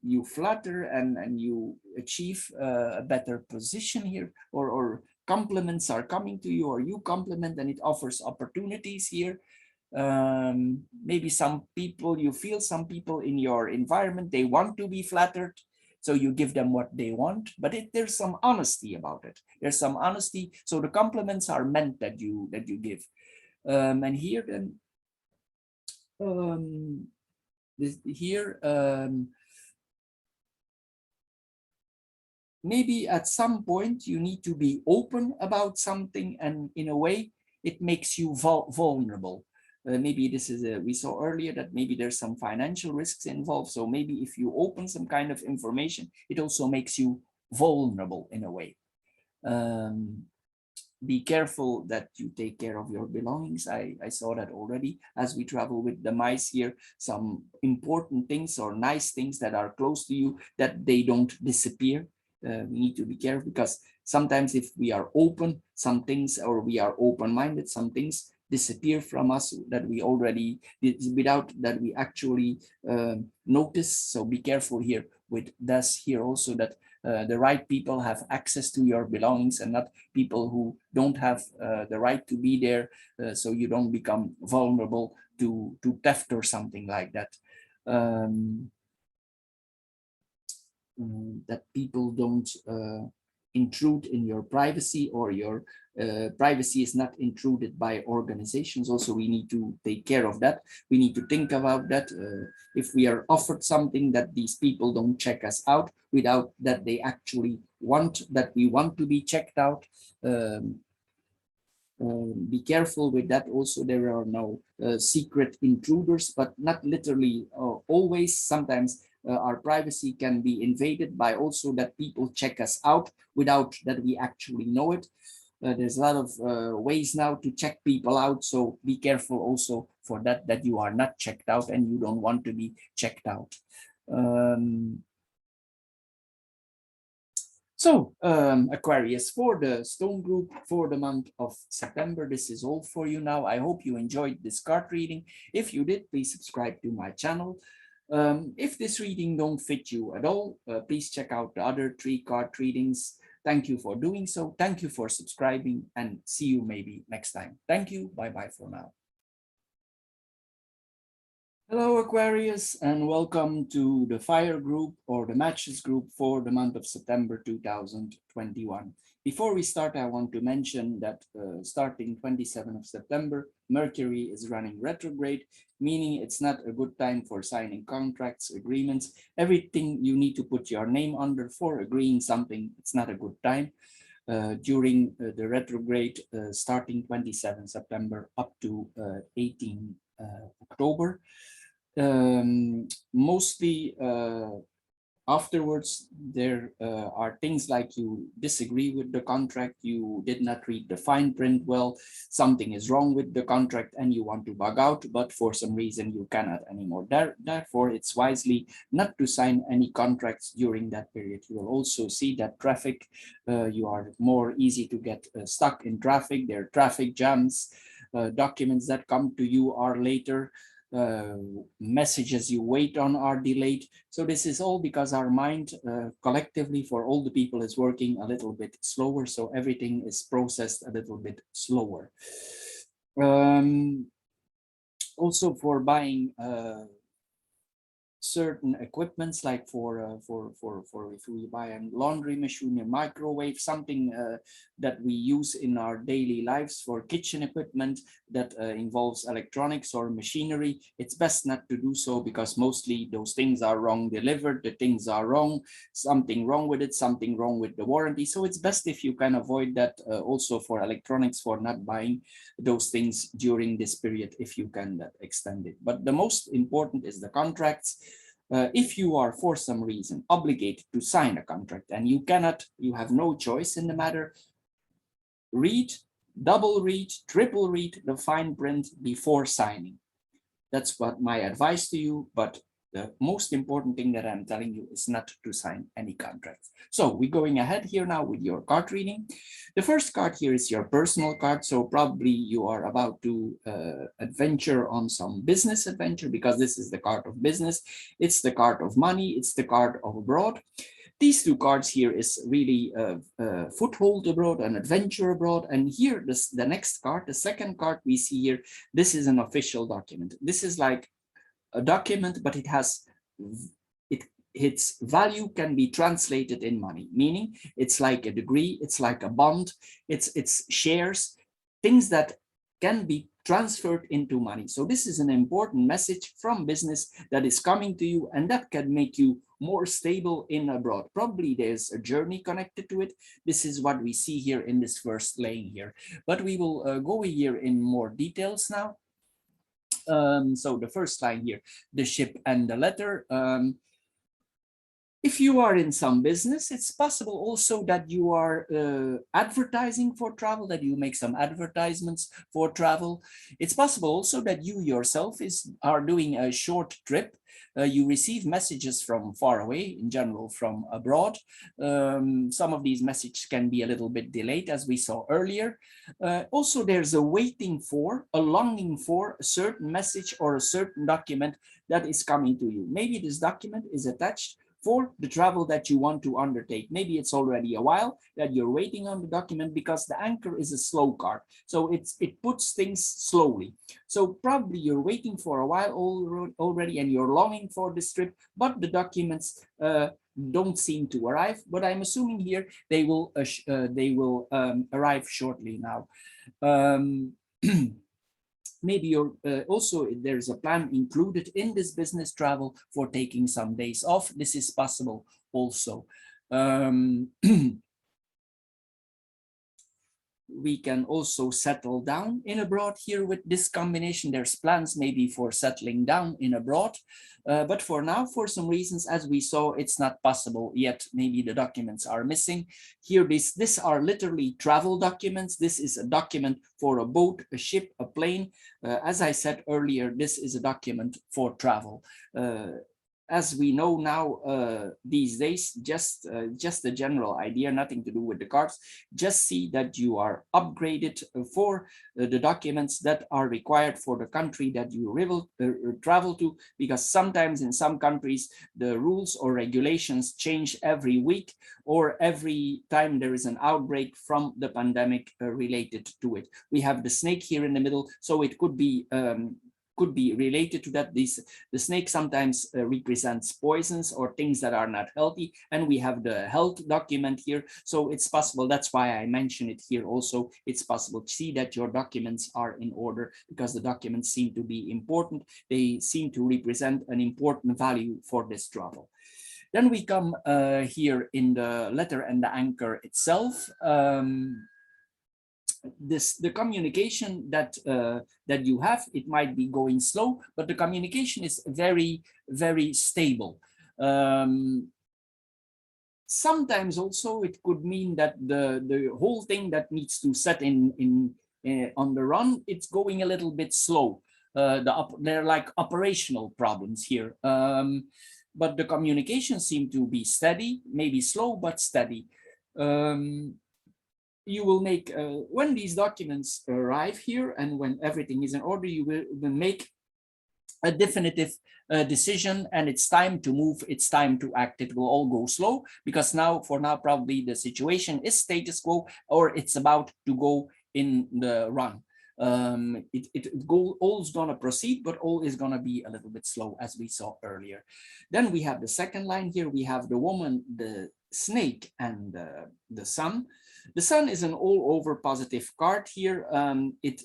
you flatter and you achieve a better position here, or compliments are coming to you, or you compliment and it offers opportunities here. Maybe some people, you feel some people in your environment, they want to be flattered, so you give them what they want, but there's some honesty about it. There's some honesty, so the compliments are meant that you give. And here then here maybe at some point you need to be open about something, and in a way it makes you vulnerable. Maybe this is we saw earlier that maybe there's some financial risks involved, so maybe if you open some kind of information, it also makes you vulnerable in a way. Be careful that you take care of your belongings. I saw that already as we travel with the mice here, some important things or nice things that are close to you, that they don't disappear. We need to be careful, because sometimes if we are open, some things, or we are open-minded, some things disappear from us that we already did without that we actually notice. So be careful here with this here also, that the right people have access to your belongings and not people who don't have the right to be there, so you don't become vulnerable to theft or something like that. That people don't intrude in your privacy, or your privacy is not intruded by organizations. Also, we need to take care of that. We need to think about that. If we are offered something, that these people don't check us out without that they actually want, that we want to be checked out. Be careful with that also. There are no secret intruders, but not literally always. Sometimes our privacy can be invaded by also that people check us out without that we actually know it. There's a lot of ways now to check people out, so be careful also for that, that you are not checked out and you don't want to be checked out. So Aquarius, for the stone group for the month of September, this is all for you now. I hope you enjoyed this card reading. If you did, please subscribe to my channel. If this reading don't fit you at all, please check out the other 3 card readings. Thank you for doing so. Thank you for subscribing, and see you maybe next time. Thank you. Bye-bye for now. Hello Aquarius, and welcome to the fire group or the matches group for the month of September 2021. Before we start, I want to mention that starting 27th of September, Mercury is running retrograde, meaning it's not a good time for signing contracts, agreements, everything you need to put your name under for agreeing something. It's not a good time during the retrograde, starting 27 September up to 18 October. Mostly afterwards, there are things like you disagree with the contract, you did not read the fine print well, something is wrong with the contract and you want to bug out, but for some reason you cannot anymore. Therefore, it's wisely not to sign any contracts during that period. You will also see that traffic, you are more easy to get stuck in traffic. There are traffic jams, documents that come to you are later, messages you wait on are delayed. So this is all because our mind collectively for all the people is working a little bit slower. So everything is processed a little bit slower. Also for buying certain equipments like for if we buy a laundry machine, a microwave, something that we use in our daily lives, for kitchen equipment that involves electronics or machinery, it's best not to do so, because mostly those things are wrong delivered, the things are wrong, something wrong with it, something wrong with the warranty. So it's best if you can avoid that, also for electronics, for not buying those things during this period if you can extend it. But the most important is the contracts. If you are for some reason obligated to sign a contract and you cannot, you have no choice in the matter, read, double read, triple read the fine print before signing. That's what my advice to you. But the most important thing that I'm telling you is not to sign any contracts. So we're going ahead here now with your card reading. The first card here is your personal card. So probably you are about to adventure on some business adventure, because this is the card of business. It's the card of money. It's the card of abroad. These two cards here is really a foothold abroad, an adventure abroad. And here, the next card, the second card we see here, this is an official document. This is like a document, but it has, its value can be translated in money, meaning it's like a degree, it's like a bond, it's shares, things that can be transferred into money. So this is an important message from business that is coming to you, and that can make you more stable in abroad. Probably there's a journey connected to it. This is what we see here in this first laying here, but we will go here in more details now. So the first line here, the ship and the letter. If you are in some business, it's possible also that you are advertising for travel, that you make some advertisements for travel. It's possible also that you yourself are doing a short trip. You receive messages from far away, in general from abroad. Some of these messages can be a little bit delayed, as we saw earlier. Also, there's a waiting for, a longing for a certain message or a certain document that is coming to you. Maybe this document is attached for the travel that you want to undertake. Maybe it's already a while that you're waiting on the document, because the anchor is a slow card. So it puts things slowly. So probably you're waiting for a while already and you're longing for this trip, but the documents don't seem to arrive. But I'm assuming here they will arrive shortly now. Maybe you're also, there's a plan included in this business travel for taking some days off. This is possible also. We can also settle down in abroad here with this combination. There's plans maybe for settling down in abroad, but for now, for some reasons, as we saw, it's not possible yet. Maybe the documents are missing. Here, these are literally travel documents. This is a document for a boat, a ship, a plane. As I said earlier, this is a document for travel. As we know now, these days, just a general idea, nothing to do with the cards. Just see that you are upgraded for the documents that are required for the country that you travel to, because sometimes in some countries the rules or regulations change every week or every time there is an outbreak from the pandemic related to it. We have the snake here in the middle, so it could be related to that. The snake sometimes represents poisons or things that are not healthy, and we have the health document here, so it's possible. That's why I mention it here also. It's possible to see that your documents are in order, because the documents seem to be important. They seem to represent an important value for this travel. Then we come here in the letter and the anchor itself. The communication that you have, it might be going slow, but the communication is very, very stable. Sometimes also it could mean that the whole thing that needs to set in on the run, it's going a little bit slow. They're like operational problems here. But the communication seem to be steady, maybe slow, but steady. You will make, when these documents arrive here and when everything is in order, you will make a definitive decision, and it's time to move, it's time to act. It will all go slow, because for now, probably the situation is status quo, or it's about to go in the run. all is gonna proceed, but all is gonna be a little bit slow, as we saw earlier. Then we have the second line here. We have the woman, the snake, and the sun. The sun is an all over positive card here. It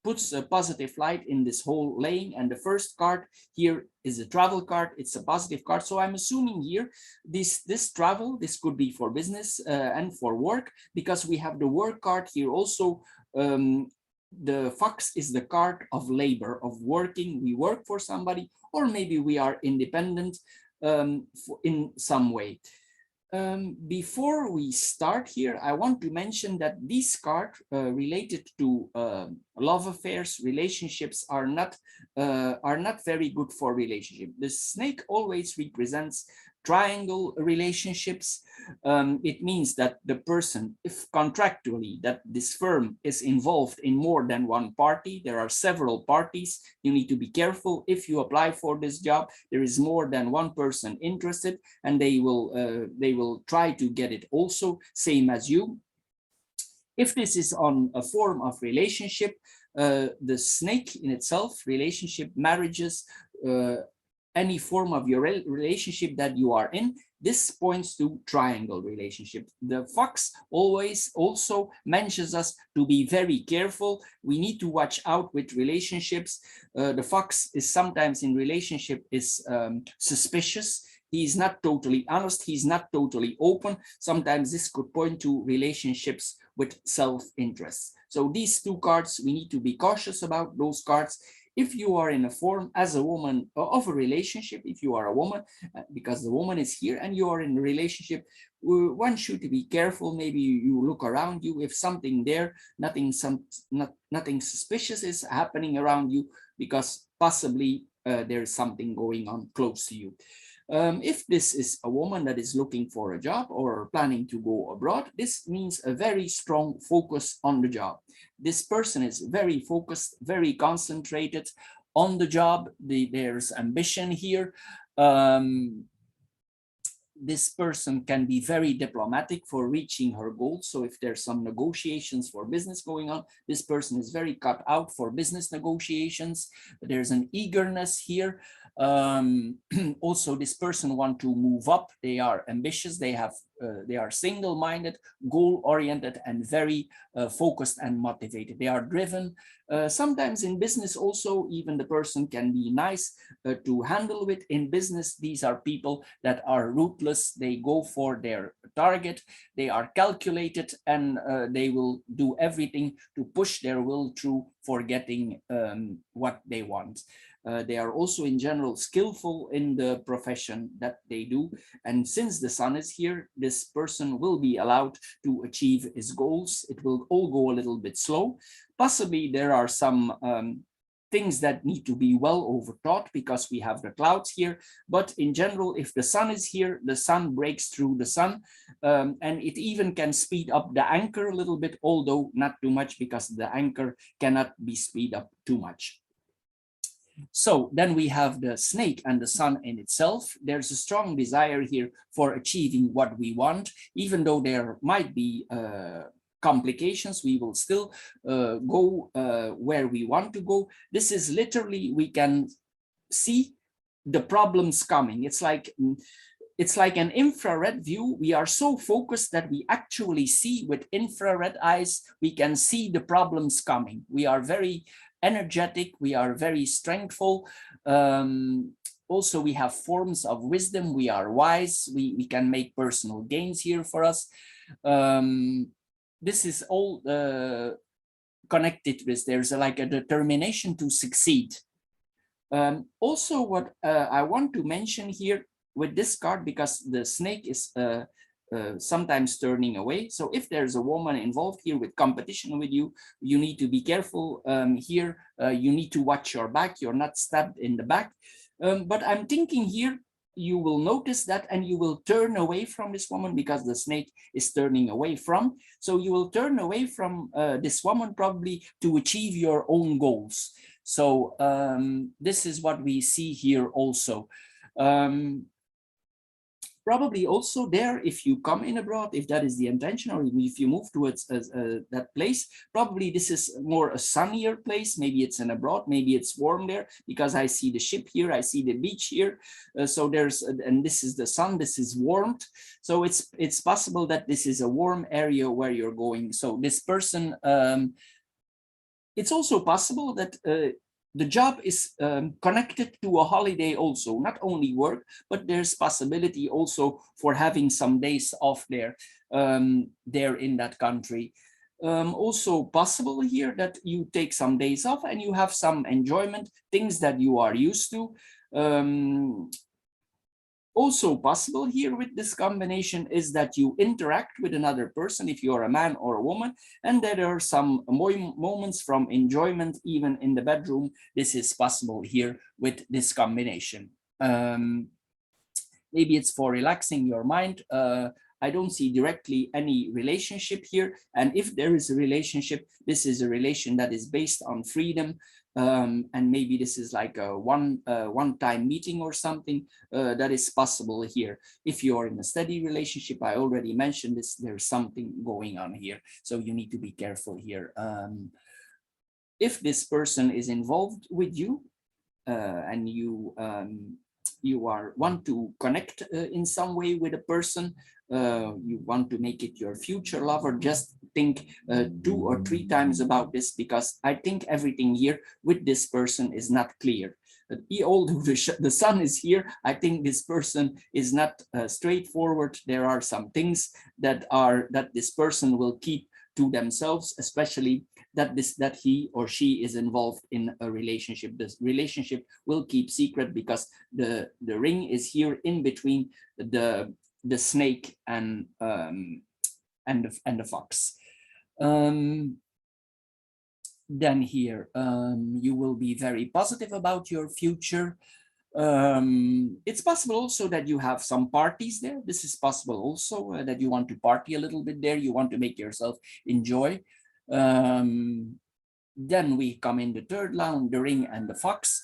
puts a positive light in this whole laying, and the first card here is a travel card. It's a positive card, so I'm assuming here this travel, this could be for business and for work, because we have the work card here also. The fox is the card of labor, of working. We work for somebody, or maybe we are independent in some way. Before we start here, I want to mention that these cards related to love affairs, relationships are not very good for relationship. The snake always represents triangle relationships. It means that the person, if contractually that this firm is involved in more than one party, there are several parties, you need to be careful. If you apply for this job, there is more than one person interested, and they will try to get it also, same as you. If this is on a form of relationship, the snake in itself, relationship, marriages, any form of your relationship that you are in, this points to triangle relationship. The fox always also mentions us to be very careful. We need to watch out with relationships. The fox is sometimes in relationship is suspicious. He's not totally honest. He's not totally open. Sometimes this could point to relationships with self-interest. So these two cards, we need to be cautious about those cards. If you are in a form as a woman of a relationship, if you are a woman, because the woman is here and you are in a relationship, one should be careful. Maybe you look around you, if something there, nothing suspicious is happening around you, because possibly there is something going on close to you. If this is a woman that is looking for a job or planning to go abroad, this means a very strong focus on the job. This person is very focused, very concentrated on the job. There's ambition here. This person can be very diplomatic for reaching her goals. So if there's some negotiations for business going on, this person is very cut out for business negotiations. There's an eagerness here. Also, this person wants to move up. They are ambitious. They are single-minded, goal-oriented, and very focused and motivated. They are driven. Sometimes in business also, even the person can be nice to handle with. In business, these are people that are ruthless. They go for their target. They are calculated, and they will do everything to push their will through for getting what they want. They are also in general skillful in the profession that they do. And since the sun is here, this person will be allowed to achieve his goals. It will all go a little bit slow. Possibly there are some things that need to be well overthought because we have the clouds here. But in general, if the sun is here, the sun breaks through the sun, and it even can speed up the anchor a little bit, although not too much, because the anchor cannot be speed up too much. So then we have the snake and the sun in itself. There's a strong desire here for achieving what we want, even though there might be complications, we will still go where we want to go. This is literally, we can see the problems coming. It's like an infrared view. We are so focused that we actually see with infrared eyes, we can see the problems coming. We are very energetic, we are very strengthful. Also, we have forms of wisdom. We are wise. We can make personal gains here for us. This is all connected with, there's like a determination to succeed. Also, what I want to mention here with this card, because the snake is sometimes turning away. So if there's a woman involved here with competition with you, you need to be careful here. You need to watch your back. You're not stabbed in the back. But I'm thinking here, you will notice that, and you will turn away from this woman because the snake is turning away from. So you will turn away from this woman probably to achieve your own goals. So this is what we see here also. probably also there, if you come in abroad, if that is the intention, or if you move towards that place, probably this is more a sunnier place. Maybe it's in abroad, maybe it's warm there, because I see the ship here, I see the beach here. So there's, and this is the sun, this is warmth. So it's possible that this is a warm area where you're going. So this person, it's also possible that the job is connected to a holiday also, not only work, but there's possibility also for having some days off there, there in that country. Also possible here that you take some days off and you have some enjoyment, things that you are used to. Also possible here with this combination is that you interact with another person, if you're a man or a woman, and there are some moments from enjoyment even in the bedroom. This is possible here with this combination. Maybe it's for relaxing your mind. I don't see directly any relationship here. And if there is a relationship, this is a relation that is based on freedom. And maybe this is like a one-time meeting or something that is possible here. If you're in a steady relationship, I already mentioned this, there's something going on here. So you need to be careful here. If this person is involved with you and you want to connect in some way with a person, you want to make it your future lover, just think 2 or 3 times about this, because I think everything here with this person is not clear. Although the sun is here, I think this person is not straightforward. There are some things that this person will keep to themselves, especially that he or she is involved in a relationship. This relationship will keep secret because the ring is here in between the snake and the fox. Then here you will be very positive about your future. It's possible also that you have some parties there. This is possible also that you want to party a little bit there. You want to make yourself enjoy. Then we come in the third line, the ring and the fox.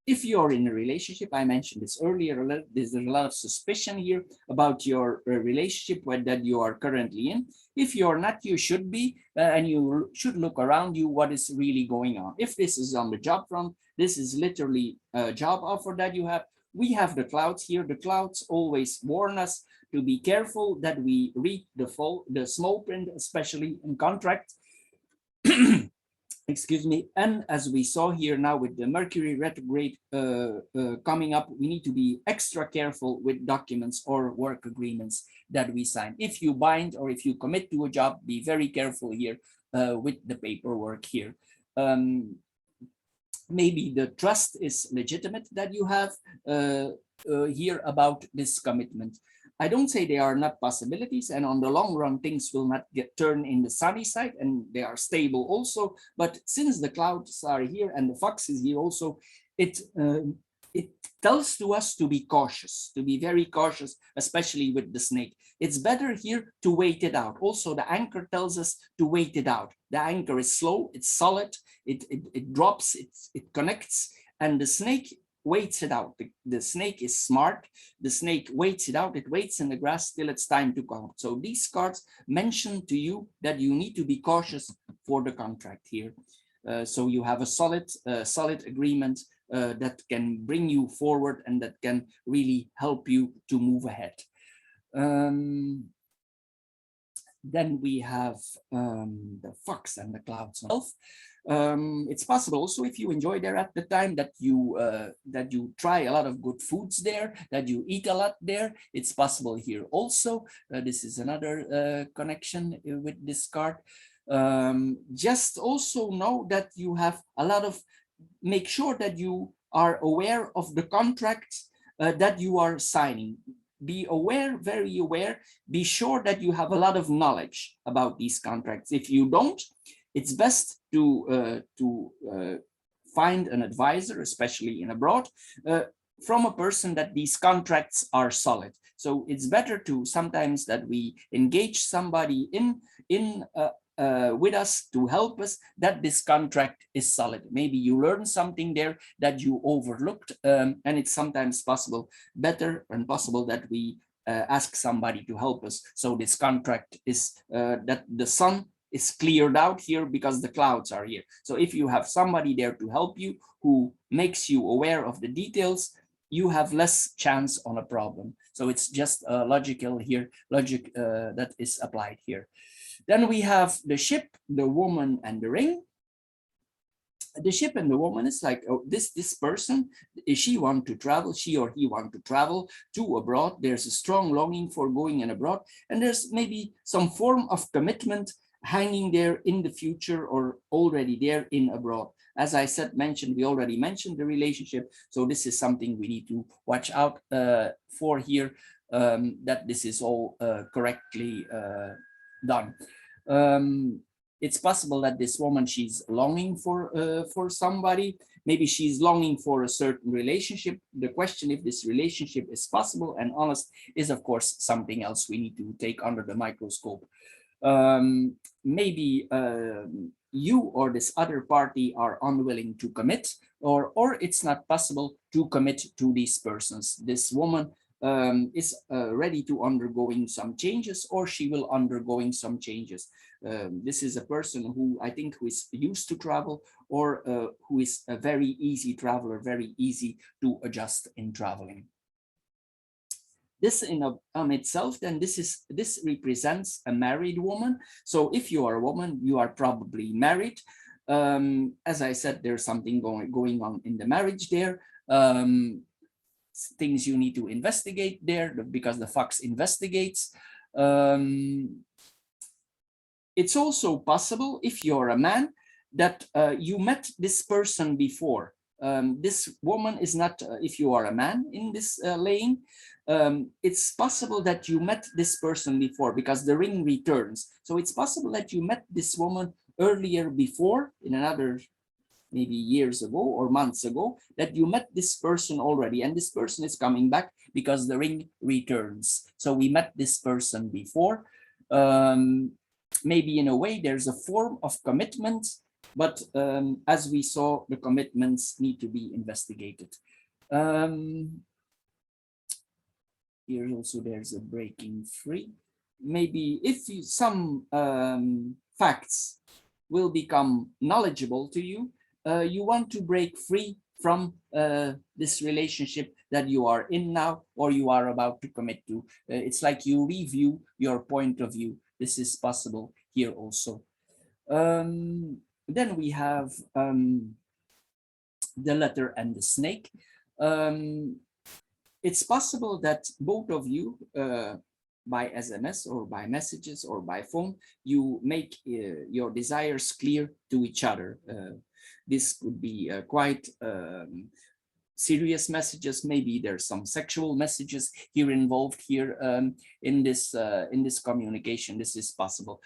If you're in a relationship, I mentioned this earlier, there's a lot of suspicion here about your relationship that you are currently in. If you're not, you should be, and you should look around you what is really going on. If this is on the job front, this is literally a job offer that you have. We have the clouds here. The clouds always warn us to be careful that we read the small print, especially in contracts. Excuse me. And as we saw here now with the Mercury retrograde coming up, we need to be extra careful with documents or work agreements that we sign. If you bind or if you commit to a job, be very careful here with the paperwork here. Maybe the trust is legitimate that you have here about this commitment. I don't say they are not possibilities, and on the long run, things will not get turned in the sunny side, and they are stable also. But since the clouds are here and the fox is here also, it tells to us to be cautious, to be very cautious, especially with the snake. It's better here to wait it out. Also, the anchor tells us to wait it out. The anchor is slow, it's solid, it drops, it connects, and the snake waits it out. The snake is smart. The snake waits it out. It waits in the grass till it's time to come. So these cards mention to you that you need to be cautious for the contract here. So you have a solid agreement that can bring you forward and that can really help you to move ahead. Then we have the fox and the clouds. It's possible also, if you enjoy there at the time, that you try a lot of good foods there, that you eat a lot there. It's possible here also. This is another connection with this card. Just also know that you have a lot of, make sure that you are aware of the contracts that you are signing. Be aware, very aware, be sure that you have a lot of knowledge about these contracts. If you don't, it's best to find an advisor, especially in abroad, from a person that these contracts are solid. So it's better to sometimes that we engage somebody in with us to help us, that this contract is solid. Maybe you learn something there that you overlooked, and it's sometimes better and possible that we ask somebody to help us. So this contract is that the sun is cleared out here because the clouds are here. So if you have somebody there to help you who makes you aware of the details, you have less chance on a problem. So it's just logic that is applied here. Then we have the ship, the woman, and the ring. The ship and the woman is like, oh, this person, if she want to travel, she or he want to travel to abroad. There's a strong longing for going and abroad, and there's maybe some form of commitment hanging there in the future or already there in abroad. As I said, we already mentioned the relationship. So this is something we need to watch out for here, that this is all correctly done. It's possible that this woman, she's longing for somebody. Maybe she's longing for a certain relationship. The question if this relationship is possible and honest is, of course, something else we need to take under the microscope. Maybe you or this other party are unwilling to commit, or it's not possible to commit to these persons. This woman is ready to undergoing some changes, or she will undergoing some changes. This is a person who I think who is used to travel, or who is a very easy traveler, very easy to adjust in traveling. This in itself, then this represents a married woman. So if you are a woman, you are probably married. As I said, there's something going on in the marriage there. Things you need to investigate there because the fox investigates. It's also possible, if you're a man, that you met this person before. This woman is not, if you are a man in this laying, it's possible that you met this person before because the ring returns. So it's possible that you met this woman earlier before, in another maybe years ago or months ago, that you met this person already, and this person is coming back because the ring returns. So we met this person before. Maybe in a way there's a form of commitment, but as we saw, the commitments need to be investigated. Here also there's a breaking free. Maybe if some facts will become knowledgeable to you, you want to break free from this relationship that you are in now, or you are about to commit to. It's like you review your point of view. This is possible here also. Then we have the letter and the snake. It's possible that both of you, by SMS or by messages or by phone, you make your desires clear to each other. This could be quite serious messages. Maybe there's some sexual messages here involved here in this communication. This is possible.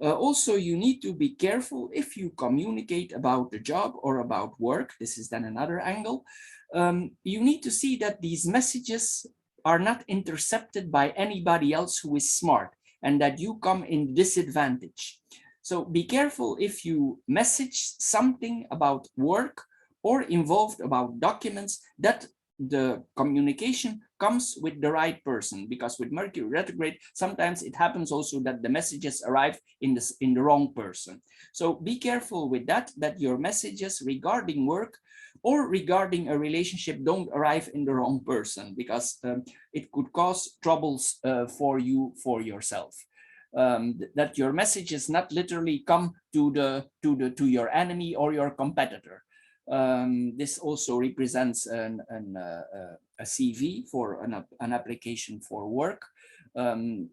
Also, you need to be careful if you communicate about the job or about work. This is then another angle. You need to see that these messages are not intercepted by anybody else who is smart, and that you come in disadvantage. So be careful if you message something about work or involved about documents, that the communication comes with the right person, because with Mercury retrograde, sometimes it happens also that the messages arrive in the wrong person. So be careful with that your messages regarding work or regarding a relationship don't arrive in the wrong person, because it could cause troubles for you, for yourself. That your messages not literally come to your enemy or your competitor. This also represents a CV for an application for work.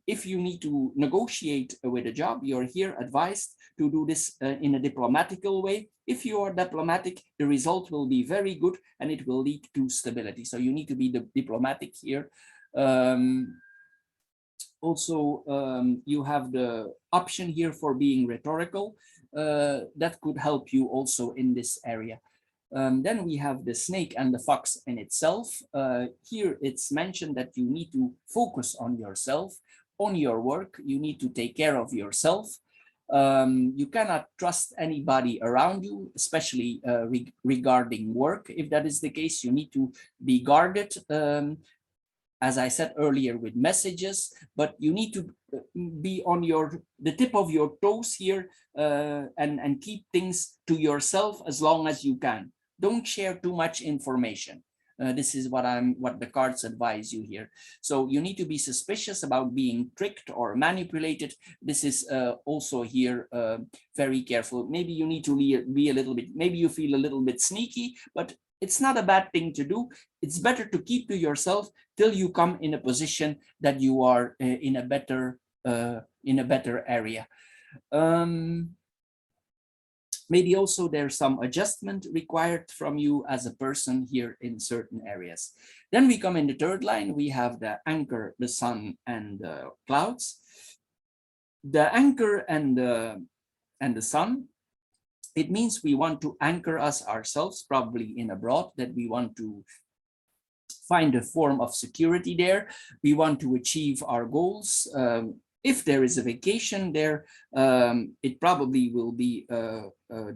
If you need to negotiate with a job, you're here advised to do this in a diplomatical way. If you are diplomatic, the result will be very good and it will lead to stability. So you need to be diplomatic here. Also, you have the option here for being rhetorical. That could help you also in this area. Then we have the snake and the fox in itself. Here it's mentioned that you need to focus on yourself, on your work. You need to take care of yourself. You cannot trust anybody around you, especially regarding work. If that is the case, you need to be guarded, as I said earlier, with messages, but you need to be on the tip of your toes here, and keep things to yourself as long as you can. Don't share too much information. This is what the cards advise you here. So you need to be suspicious about being tricked or manipulated. This is also here very careful. Maybe you need to be a little bit, maybe you feel a little bit sneaky, but it's not a bad thing to do. It's better to keep to yourself till you come in a position that you are in a better area. Maybe also there's some adjustment required from you as a person here in certain areas. Then we come in the third line, we have the anchor, the sun, and the clouds. The anchor and the sun, it means we want to anchor us ourselves, probably in abroad, that we want to find a form of security there. We want to achieve our goals. If there is a vacation there, it probably will be a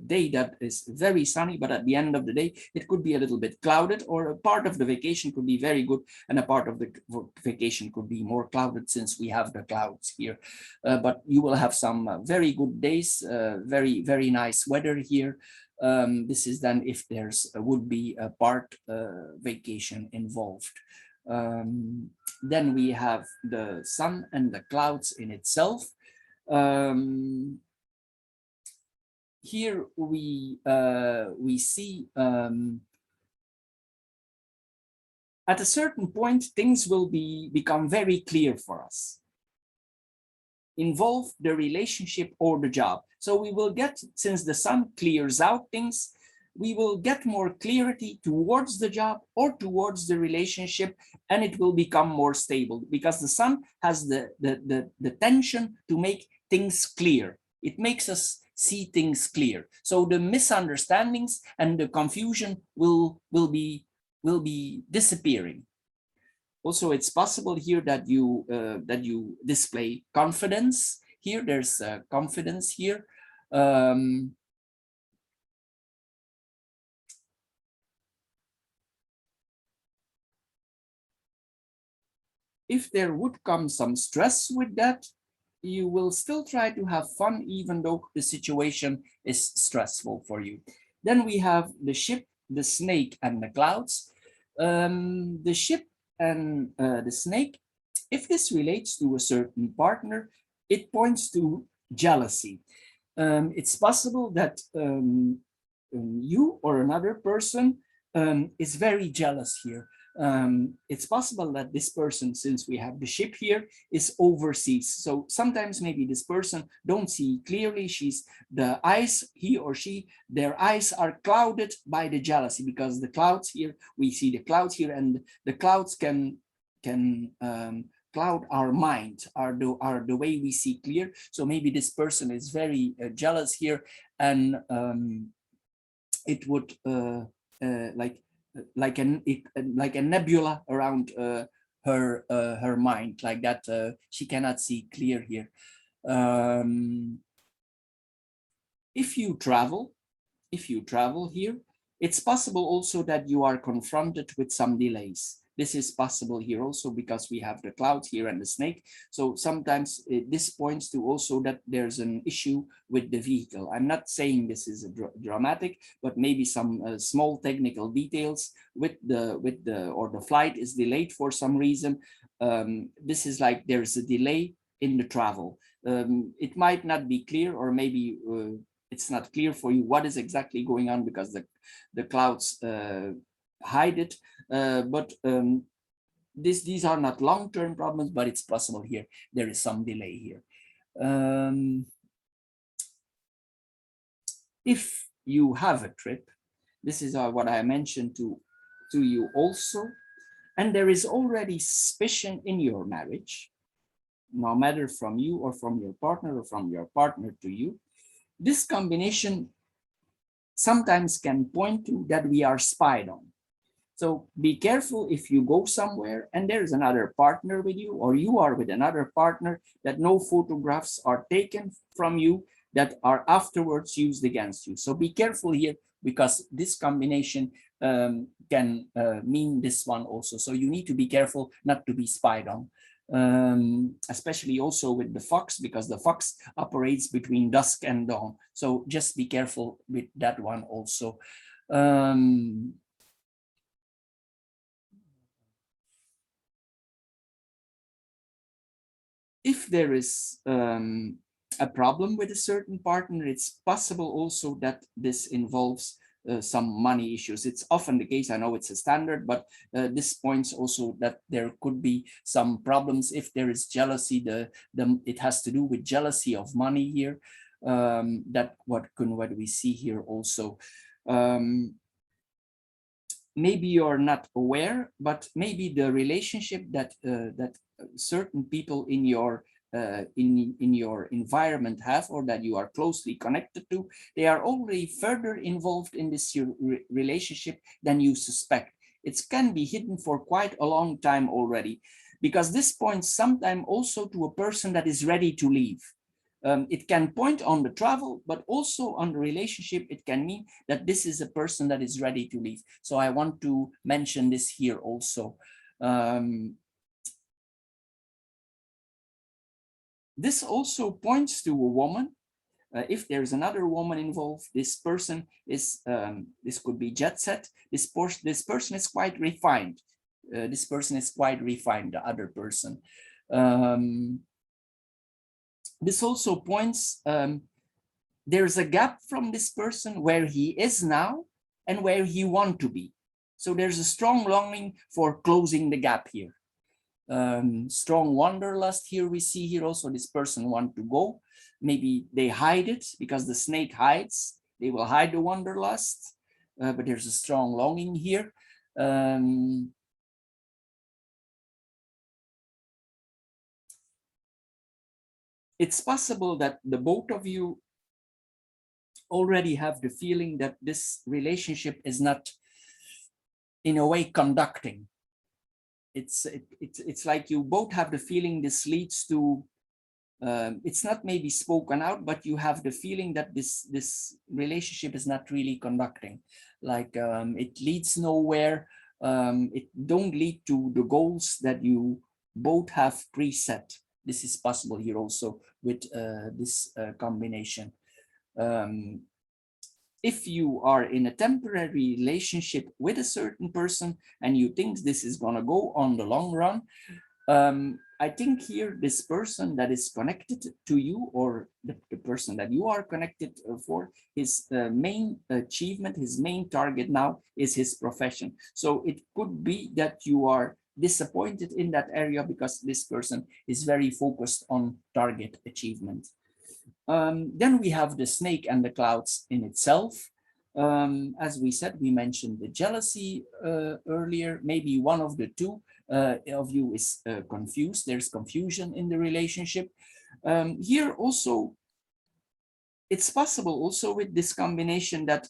day that is very sunny, but at the end of the day, it could be a little bit clouded, or a part of the vacation could be very good, and a part of the vacation could be more clouded, since we have the clouds here. But you will have some very good days, very, very nice weather here. This is then if there's would be a part vacation involved. Then we have the sun and the clouds in itself. Here we see at a certain point things will become very clear for us. Involve the relationship or the job. So we will get, since the sun clears out things, we will get more clarity towards the job or towards the relationship, and it will become more stable, because the sun has the tension to make things clear. It makes us see things clear. So the misunderstandings and the confusion will be disappearing. Also, it's possible here that you display confidence. Here, there's confidence here. If there would come some stress with that, you will still try to have fun, even though the situation is stressful for you. Then we have the ship, the snake, and the clouds. The ship and the snake, if this relates to a certain partner, it points to jealousy. It's possible that you or another person is very jealous here. It's possible that this person, since we have the ship here, is overseas. So sometimes maybe this person don't see clearly. The eyes, he or she, their eyes are clouded by the jealousy, because the clouds here, we see the clouds here, and the clouds can cloud our mind, are the way we see clear. So maybe this person is very jealous here, and it would like a nebula around her mind, like that. She cannot see clear here. If you travel here, it's possible also that you are confronted with some delays. This is possible here also, because we have the clouds here and the snake. So sometimes this points to also that there's an issue with the vehicle. I'm not saying this is dramatic, but maybe some small technical details with the flight is delayed for some reason. This is like there's a delay in the travel. It might not be clear, or maybe it's not clear for you what is exactly going on, because the clouds hide it. But these are not long-term problems, but it's possible here there is some delay here. If you have a trip, this is what I mentioned to you also, and there is already suspicion in your marriage, no matter from you or from your partner or from your partner to you, this combination sometimes can point to that we are spied on. So be careful if you go somewhere and there is another partner with you, or you are with another partner, that no photographs are taken from you, that are afterwards used against you. So be careful here, because this combination can mean this one also. So you need to be careful not to be spied on, especially also with the fox, because the fox operates between dusk and dawn. So just be careful with that one also. If there is a problem with a certain partner, it's possible also that this involves some money issues. It's often the case, I know it's a standard, but this points also that there could be some problems. If there is jealousy, it has to do with jealousy of money here. That what we see here also. Maybe you're not aware, but maybe the relationship that certain people in your environment have, or that you are closely connected to, they are already further involved in this relationship than you suspect. It can be hidden for quite a long time already, because this points sometimes also to a person that is ready to leave. It can point on the travel, but also on the relationship. It can mean that this is a person that is ready to leave. So I want to mention this here also. This also points to a woman. If there's another woman involved, this person is, this could be jet set. This person is quite refined. This person is quite refined, the other person. This also points, there's a gap from this person where he is now and where he wants to be. So there's a strong longing for closing the gap here. Strong wanderlust here we see here also. This person wants to go. Maybe they hide it, because the snake hides. They will hide the wanderlust, but there's a strong longing here. It's possible that the both of you already have the feeling that this relationship is not, in a way, conducting. It's like you both have the feeling this leads to, it's not maybe spoken out, but you have the feeling that this relationship is not really conducting. Like it leads nowhere. It don't lead to the goals that you both have preset. This is possible here also with this combination. If you are in a temporary relationship with a certain person and you think this is going to go on the long run, I think here this person that is connected to you, or the person that you are connected for, his main achievement, his main target now is his profession. So it could be that you are disappointed in that area because this person is very focused on target achievement. Then we have the snake and the clouds in itself. As we said, we mentioned the jealousy earlier. Maybe one of the two of you is confused. There's confusion in the relationship. Here also, it's possible also with this combination that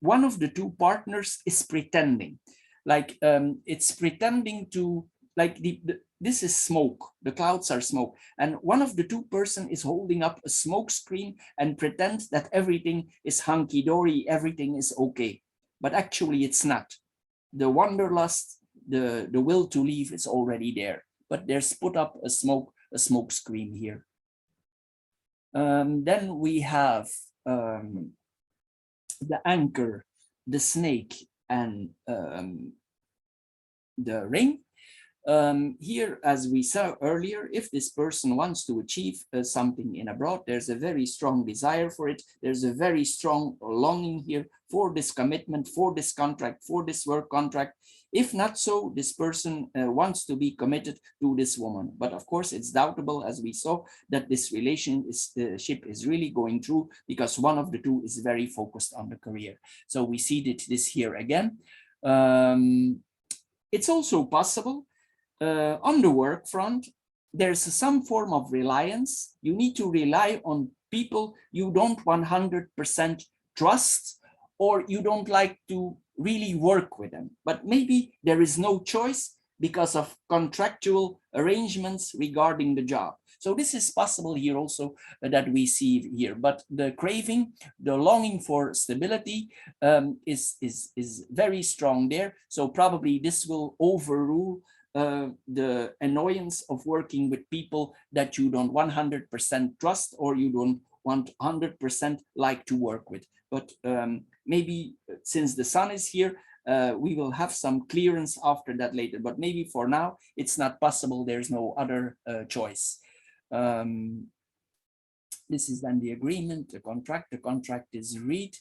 one of the two partners is pretending. Like it's pretending to, like this is smoke, the clouds are smoke, and one of the two person is holding up a smoke screen and pretends that everything is hunky-dory, everything is okay, but actually it's not. The wanderlust, the will to leave is already there, but there's put up a smoke screen here. Then we have the anchor, the snake, and the ring. Here, as we saw earlier, if this person wants to achieve something in abroad, there's a very strong desire for it. There's a very strong longing here for this commitment, for this contract, for this work contract. If not so, this person wants to be committed to this woman. But of course, it's doubtable, as we saw, that this relationship is really going through, because one of the two is very focused on the career. So we see this here again. It's also possible on the work front, there's some form of reliance. You need to rely on people you don't 100% trust, or you don't like to really work with them. But maybe there is no choice because of contractual arrangements regarding the job. So this is possible here also that we see here, but the craving, the longing for stability is very strong there. So probably this will overrule the annoyance of working with people that you don't 100% trust or you don't want 100% like to work with. But maybe since the sun is here, we will have some clearance after that later, but maybe for now it's not possible. There's no other choice. This is then the agreement, the contract. The contract is read.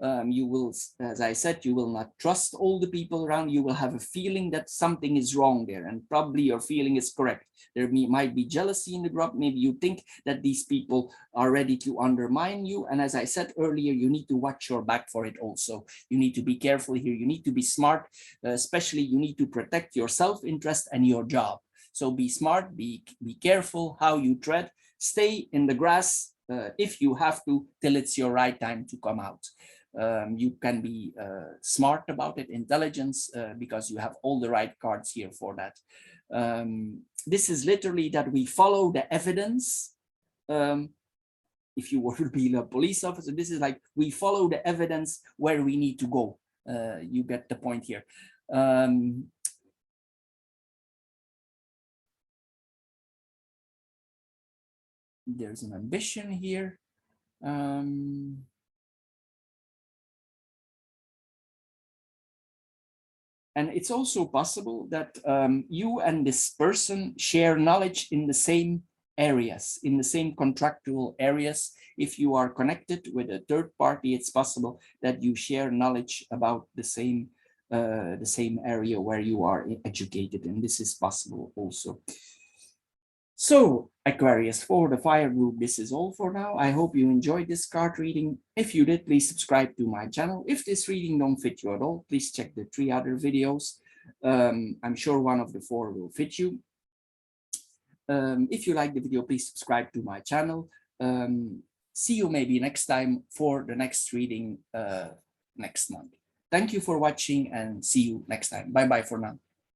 You will, as I said, you will not trust all the people around. You will have a feeling that something is wrong there, and probably your feeling is correct. There might be jealousy in the group. Maybe you think that these people are ready to undermine you. And as I said earlier, you need to watch your back for it also. You need to be careful here. You need to be smart, especially you need to protect your self-interest and your job. So be smart, be careful how you tread. Stay in the grass if you have to till it's your right time to come out. You can be smart about it, intelligence, because you have all the right cards here for that. This is literally that we follow the evidence. If you were to be a police officer, this is like we follow the evidence where we need to go. You get the point here. There's an ambition here. And it's also possible that you and this person share knowledge in the same areas, in the same contractual areas. If you are connected with a third party, it's possible that you share knowledge about the same area where you are educated, and this is possible also. So Aquarius, for the fire group, this is all for now. I hope you enjoyed this card reading. If you did, please subscribe to my channel. If this reading don't fit you at all, please check the 3 other videos. I'm sure one of the 4 will fit you. If you like the video, please subscribe to my channel. See you maybe next time for the next reading next month. Thank you for watching and see you next time. Bye bye for now.